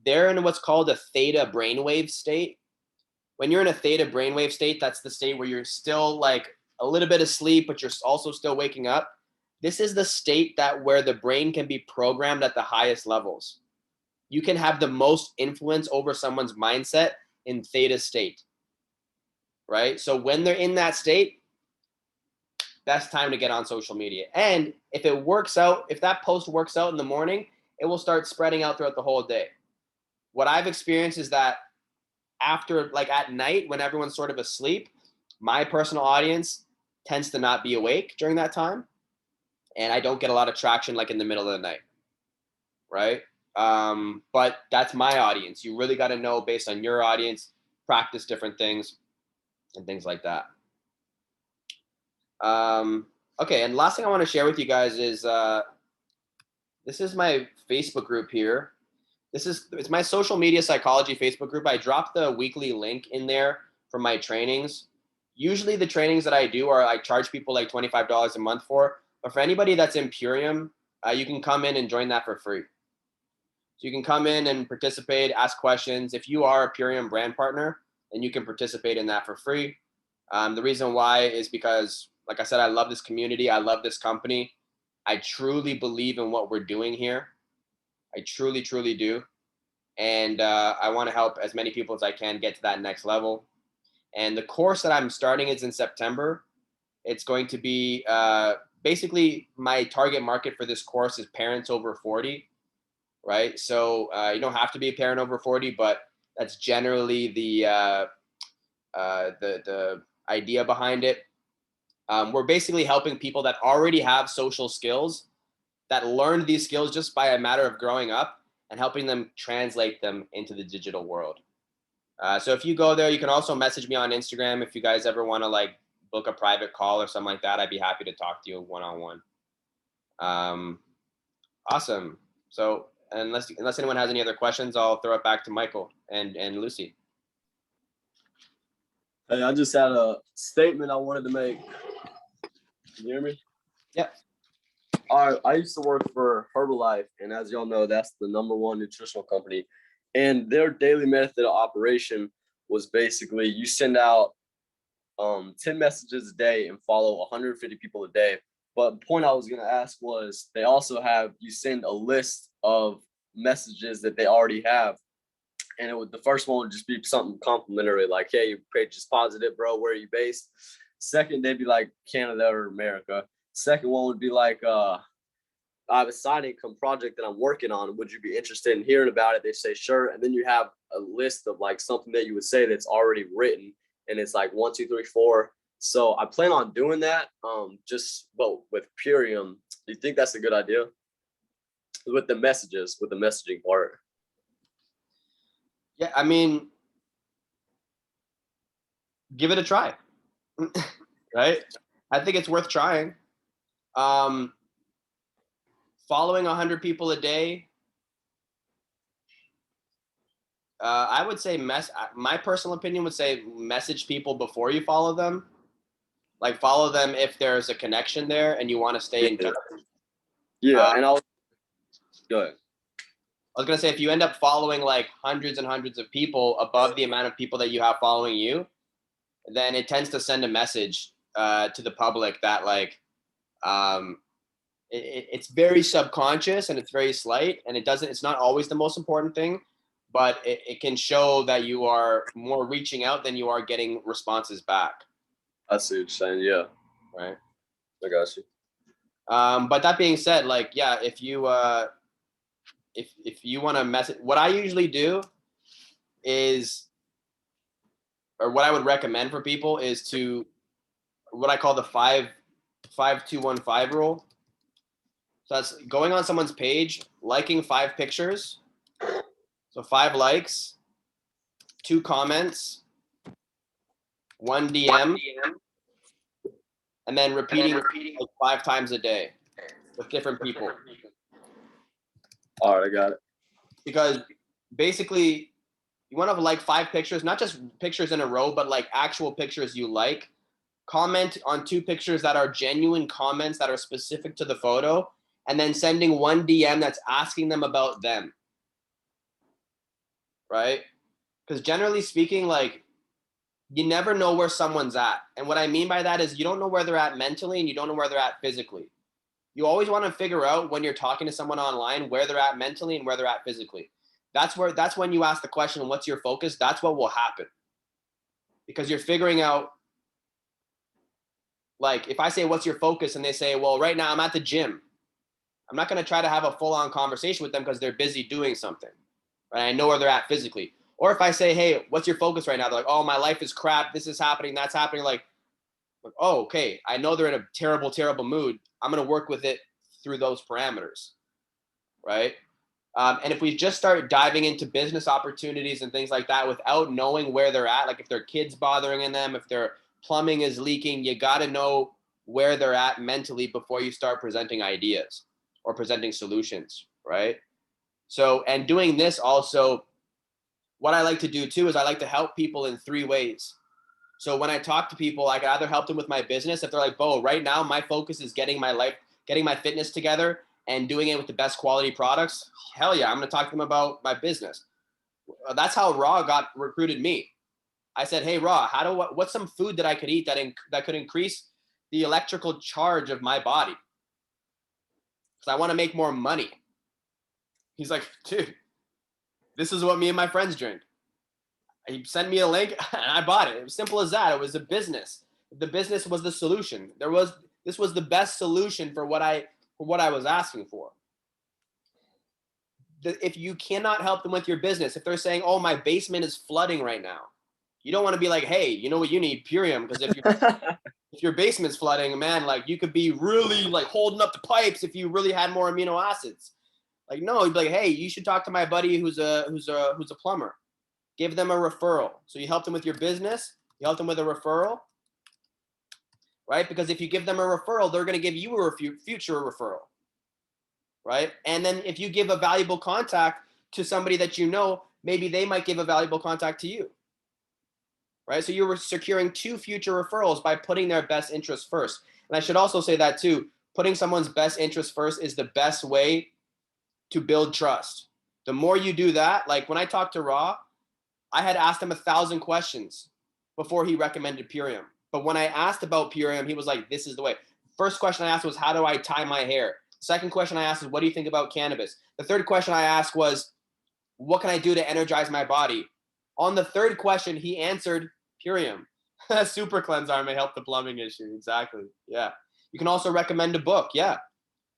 they're in what's called a theta brainwave state. When you're in a theta brainwave state, that's the state where you're still like a little bit asleep, but you're also still waking up. This is the state that where the brain can be programmed at the highest levels. You can have the most influence over someone's mindset in theta state, right? So when they're in that state, best time to get on social media. And if it works out, if that post works out in the morning, it will start spreading out throughout the whole day. What I've experienced is that after, like at night, when everyone's sort of asleep, my personal audience tends to not be awake during that time. And I don't get a lot of traction like in the middle of the night, right? But that's my audience. You really got to know based on your audience, practice different things and things like that. Okay, and last thing I want to share with you guys is this is my Facebook group here. It's my social media psychology Facebook group. I drop the weekly link in there for my trainings. Usually the trainings that I do are I charge people like $25 a month for. But for anybody that's in Purium, you can come in and join that for free. So you can come in and participate, ask questions. If you are a Purium brand partner, then you can participate in that for free. The reason why is because, like I said, I love this community. I love this company. I truly believe in what we're doing here. I truly, truly do. And I want to help as many people as I can get to that next level. And the course that I'm starting is in September. It's going to be basically my target market for this course is parents over 40, right? So you don't have to be a parent over 40, but that's generally the idea behind it. We're basically helping people that already have social skills, that learned these skills just by a matter of growing up, and helping them translate them into the digital world. So if you go there, you can also message me on Instagram if you guys ever want to like book a private call or something like that. I'd be happy to talk to you one-on-one. Awesome. So unless anyone has any other questions, I'll throw it back to Michael and Lucy. Hey, I just had a statement I wanted to make. Can you hear me? Yeah. I used to work for Herbalife, and as y'all know, that's the #1 nutritional company. And their daily method of operation was basically you send out 10 messages a day and follow 150 people a day. But the point I was going to ask was they also have you send a list of messages that they already have. And the first one would just be something complimentary, like, hey, your page is positive, bro. Where are you based? Second, they'd be like Canada or America. Second one would be like, I have a side income project that I'm working on. Would you be interested in hearing about it? They say, sure. And then you have a list of like something that you would say that's already written. And it's like 1, 2, 3, 4. So I plan on doing that. But with Purium, do you think that's a good idea? With the messages, with the messaging part. Yeah, I mean, give it a try, right? I think it's worth trying. Following 100 people a day, I would say my personal opinion would say message people before you follow them. Like follow them if there's a connection there and you want to stay in touch. Yeah, and I'll go ahead. I was gonna say if you end up following like hundreds and hundreds of people above the amount of people that you have following you, then it tends to send a message to the public that like it's very subconscious and it's very slight and it's not always the most important thing, but it can show that you are more reaching out than you are getting responses back. I see what you're saying. Yeah. Right. I got you. But that being said, like, yeah, if you want to message, what I usually do is, or what I would recommend for people is to what I call the 5-2-1-5 rule. So that's going on someone's page, liking 5 pictures. So 5 likes, 2 comments, 1 DM, and then repeating like 5 times a day with different people. All right, I got it. Because basically you want to like 5 pictures, not just pictures in a row, but like actual pictures you like. Comment on 2 pictures that are genuine comments that are specific to the photo, and then sending 1 DM that's asking them about them. Right? Because generally speaking, like, you never know where someone's at. And what I mean by that is you don't know where they're at mentally and you don't know where they're at physically. You always want to figure out when you're talking to someone online where they're at mentally and where they're at physically. That's when you ask the question, what's your focus? That's what will happen. Because you're figuring out, like, if I say, what's your focus? And they say, well, right now I'm at the gym. I'm not going to try to have a full-on conversation with them because they're busy doing something. Right? I know where they're at physically. Or if I say, hey, what's your focus right now? They're like, oh, my life is crap. This is happening. That's happening. Like, oh, okay. I know they're in a terrible, terrible mood. I'm going to work with it through those parameters. Right. And if we just start diving into business opportunities and things like that without knowing where they're at, like if their kids bothering them, if their plumbing is leaking, you got to know where they're at mentally before you start presenting ideas or presenting solutions. Right. So, and doing this also, what I like to do too is I like to help people in 3 ways. So when I talk to people, I can either help them with my business. If they're like, Bo, right now my focus is getting my fitness together and doing it with the best quality products. Hell yeah, I'm going to talk to them about my business. That's how Raw recruited me. I said, hey, Raw, what's some food that I could eat that could increase the electrical charge of my body? Because I want to make more money. He's like, dude, this is what me and my friends drink. He sent me a link and I bought it. It was simple as that. It was a business. The business was the solution. This was the best solution for what I was asking for. If you cannot help them with your business, if they're saying, oh, my basement is flooding right now, you don't want to be like, hey, you know what you need? Purium. Because if your basement's flooding, man, like you could be really like holding up the pipes if you really had more amino acids. Like, no, you'd be like, hey, you should talk to my buddy who's a plumber. Give them a referral. So you help them with your business, you help them with a referral, right? Because if you give them a referral, they're going to give you a future referral, right? And then if you give a valuable contact to somebody that you know, maybe they might give a valuable contact to you, right? So you're securing 2 future referrals by putting their best interest first. And I should also say that too, putting someone's best interest first is the best way to build trust. The more you do that, like when I talked to Ra, I had asked him 1,000 questions before he recommended Purium. But when I asked about Purium, he was like, this is the way. First question I asked was, how do I tie my hair? Second question I asked is, what do you think about cannabis? The third question I asked was, what can I do to energize my body? On the third question, he answered Purium. Super cleanser may help the plumbing issue. Exactly. Yeah. You can also recommend a book. Yeah.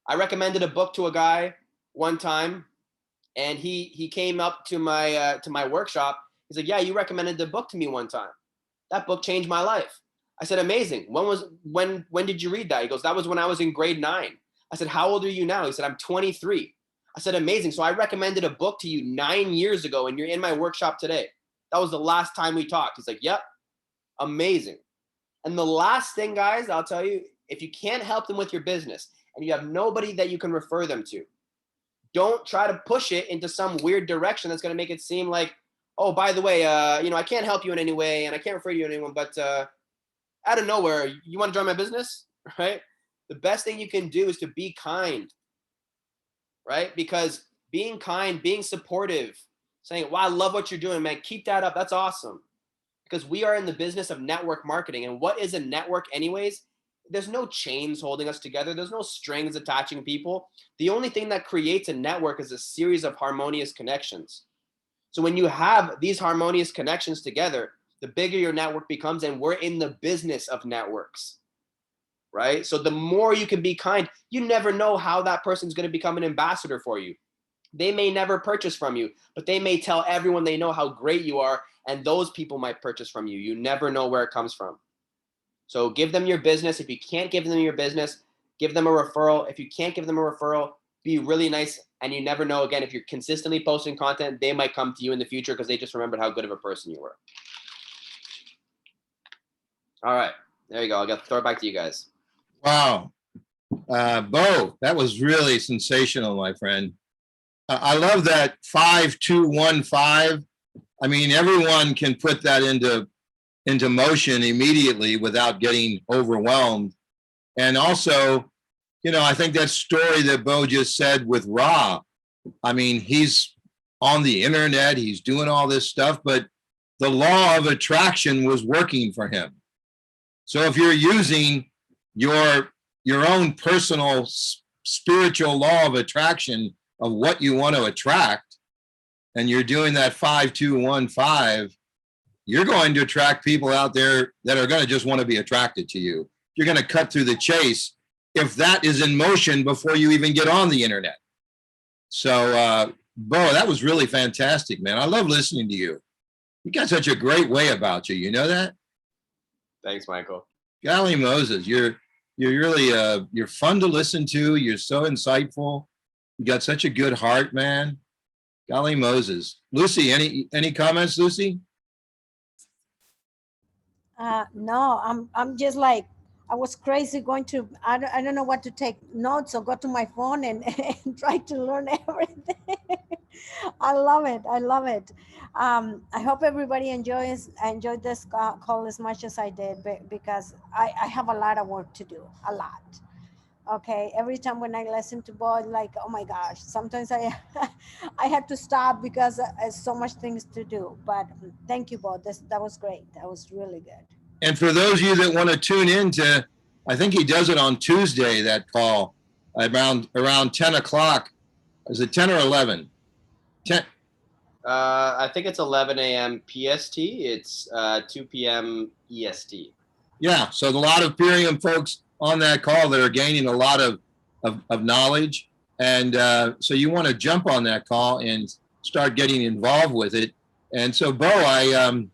I recommended a book to a guy one time, and he came up to my workshop. He's like, yeah, you recommended the book to me one time. That book changed my life. I said, amazing. When did you read that? He goes, that was when I was in grade 9. I said, how old are you now? He said, I'm 23. I said, amazing. So I recommended a book to you 9 years ago, and you're in my workshop today. That was the last time we talked. He's like, yep, amazing. And the last thing, guys, I'll tell you, if you can't help them with your business and you have nobody that you can refer them to, don't try to push it into some weird direction that's going to make it seem like, oh, by the way, I can't help you in any way and I can't refer you to anyone, but out of nowhere, you want to join my business, right? The best thing you can do is to be kind, right? Because being kind, being supportive, saying, wow, I love what you're doing, man, keep that up. That's awesome. Because we are in the business of network marketing. And what is a network anyways? There's no chains holding us together. There's no strings attaching people. The only thing that creates a network is a series of harmonious connections. So when you have these harmonious connections together, the bigger your network becomes, and we're in the business of networks, right? So the more you can be kind, you never know how that person's going to become an ambassador for you. They may never purchase from you, but they may tell everyone they know how great you are, and those people might purchase from you. You never know where it comes from. So give them your business. If you can't give them your business, give them a referral. If you can't give them a referral, be really nice. And you never know, again, if you're consistently posting content, they might come to you in the future because they just remembered how good of a person you were. All right, there you go. I'll throw it back to you guys. Wow. Bo, that was really sensational, my friend. I love that 5215. I mean, everyone can put that into motion immediately without getting overwhelmed. And also, I think that story that Bo just said with Ra, I mean, he's on the internet, he's doing all this stuff, but the law of attraction was working for him. So if you're using your own personal spiritual law of attraction of what you want to attract, and you're doing that 5215, you're going to attract people out there that are going to just want to be attracted to you. You're going to cut through the chase if that is in motion before you even get on the internet. So, Bo, that was really fantastic, man. I love listening to you. You got such a great way about you. You know that? Thanks, Michael. Golly Moses, you're really you're fun to listen to. You're so insightful. You got such a good heart, man. Golly Moses. Lucy, any comments, Lucy? No, I'm just like, I was crazy going to, I don't know what to take notes or go to my phone and try to learn everything. I love it. I love it. I hope everybody enjoyed this call as much as I did, because I have a lot of work to do, a lot. Okay, every time when I listen to Bo, like, oh my gosh, sometimes I had to stop because there's so much things to do. But thank you, Bo. That was great. That was really good. And for those of you that want to tune in to, I think he does it on Tuesday, that call, around 10 o'clock. Is it 10 or 11? 10. I think it's 11 a.m. PST. It's 2 p.m. EST. Yeah, so a lot of Purium folks on that call that are gaining a lot of knowledge. And so you want to jump on that call and start getting involved with it. And so, Bo,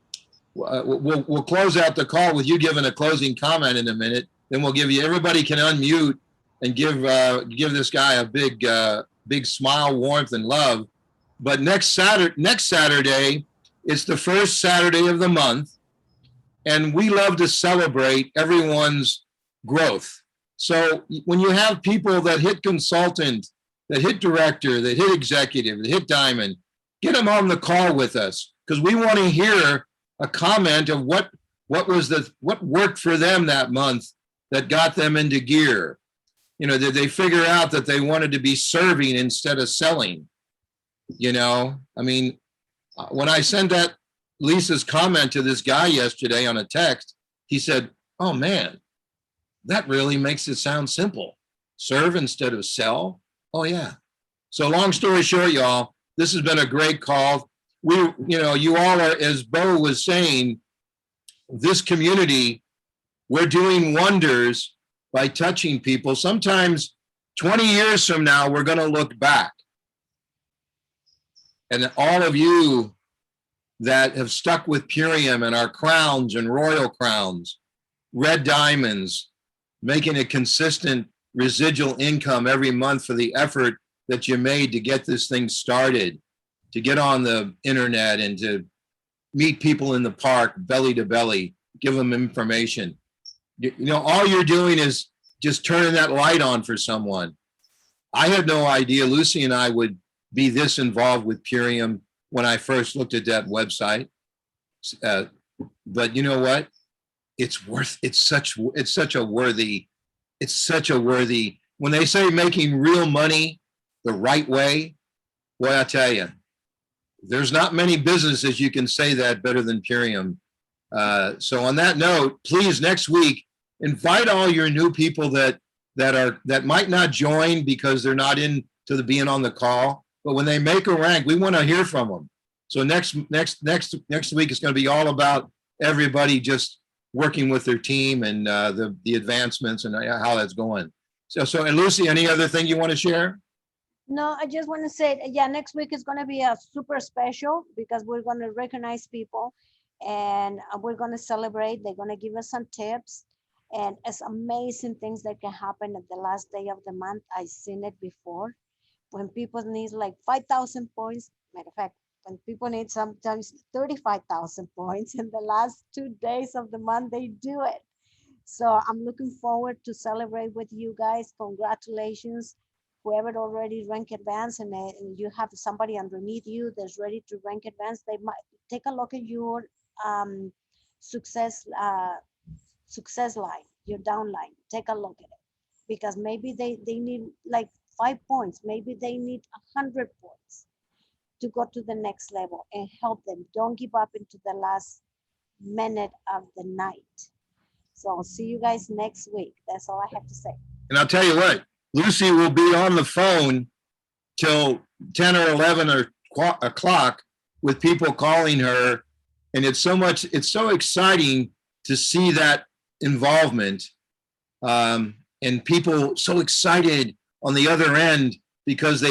we'll close out the call with you giving a closing comment in a minute. Then we'll give you, everybody can unmute and give this guy a big big smile, warmth, and love. But next Saturday, it's the first Saturday of the month, and we love to celebrate everyone's growth. So when you have people that hit consultant, that hit director, that hit executive, that hit diamond, get them on the call with us, because we want to hear a comment of what worked for them that month that got them into gear. You know, did they figure out that they wanted to be serving instead of selling? You know, I mean, when I sent that Lisa's comment to this guy yesterday on a text, he said, "Oh man, that really makes it sound simple. Serve instead of sell." Oh yeah. So long story short, y'all, this has been a great call. You all are, as Bo was saying, this community, we're doing wonders by touching people. Sometimes 20 years from now, we're going to look back. And all of you that have stuck with Purium and our crowns and royal crowns, red diamonds, making a consistent residual income every month for the effort that you made to get this thing started, to get on the internet and to meet people in the park, belly to belly, give them information. You know, all you're doing is just turning that light on for someone. I had no idea Lucy and I would be this involved with Purium when I first looked at that website. But you know what? It's such a worthy, when they say making real money the right way, boy, I tell you, there's not many businesses you can say that better than Purium. So on that note, please next week, invite all your new people that might not join because they're not into being on the call, but when they make a rank, we want to hear from them. So next week is going to be all about everybody just working with their team and the advancements and how that's going. So and Lucy, any other thing you want to share? No, I just want to say, yeah, next week is going to be a super special because we're going to recognize people and we're going to celebrate. They're going to give us some tips, and it's amazing things that can happen at the last day of the month. I've seen it before when people need like 5,000 points. Matter of fact, when people need sometimes 35,000 points in the last 2 days of the month, they do it. So I'm looking forward to celebrate with you guys. Congratulations. Whoever already rank advanced and you have somebody underneath you that's ready to rank advance, they might take a look at your success line, your downline. Take a look at it, because maybe they need like 5 points, maybe they need 100 points to go to the next level, and help them. Don't give up into the last minute of the night. So I'll see you guys next week. That's all I have to say. And I'll tell you what, Lucy will be on the phone till 10 or 11 o'clock with people calling her. And it's so exciting to see that involvement and people so excited on the other end because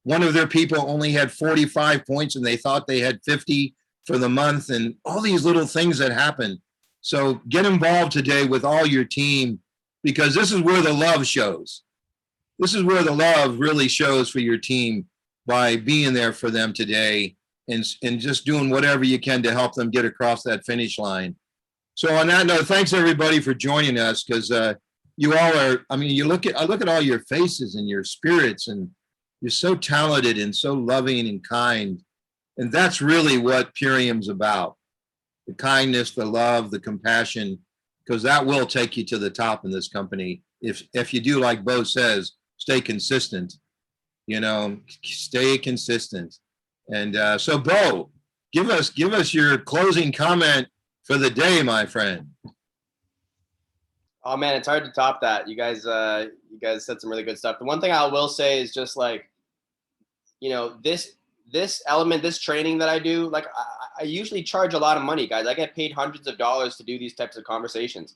one of their people only had 45 points and they thought they had 50 for the month, and all these little things that happen. So get involved today with all your team, because this is where the love shows. This is where the love really shows for your team, by being there for them today and just doing whatever you can to help them get across that finish line. So on that note, thanks everybody for joining us, because you all are, I mean, I look at all your faces and your spirits, and you're so talented and so loving and kind. And that's really what Purium's about. The kindness, the love, the compassion, because that will take you to the top in this company. If you do, like Bo says, stay consistent, stay consistent. And so Bo, give us your closing comment for the day, my friend. Oh man, it's hard to top that. You guys said some really good stuff. The one thing I will say is just like, this element, this training that I do, like I usually charge a lot of money, guys. I get paid hundreds of dollars to do these types of conversations.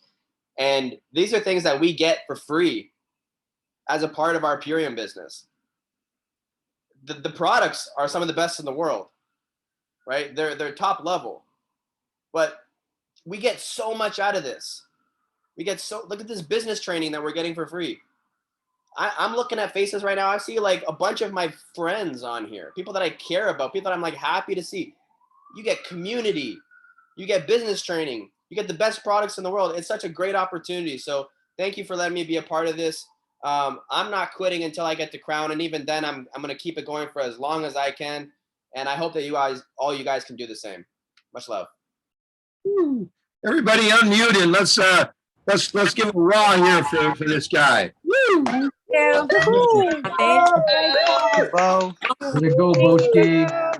And these are things that we get for free as a part of our Purium business. The products are some of the best in the world, right? They're top level, but we get so much out of this. Look at this business training that we're getting for free. I'm looking at faces right now. I see like a bunch of my friends on here, people that I care about, people that I'm like happy to see. You get community, you get business training, you get the best products in the world. It's such a great opportunity. So thank you for letting me be a part of this. I'm not quitting until I get the crown, and even then, I'm gonna keep it going for as long as I can. And I hope that all you guys can do the same. Much love. Everybody unmute and let's give a raw here for this guy. Woo! Yeah. Way to go, Boski.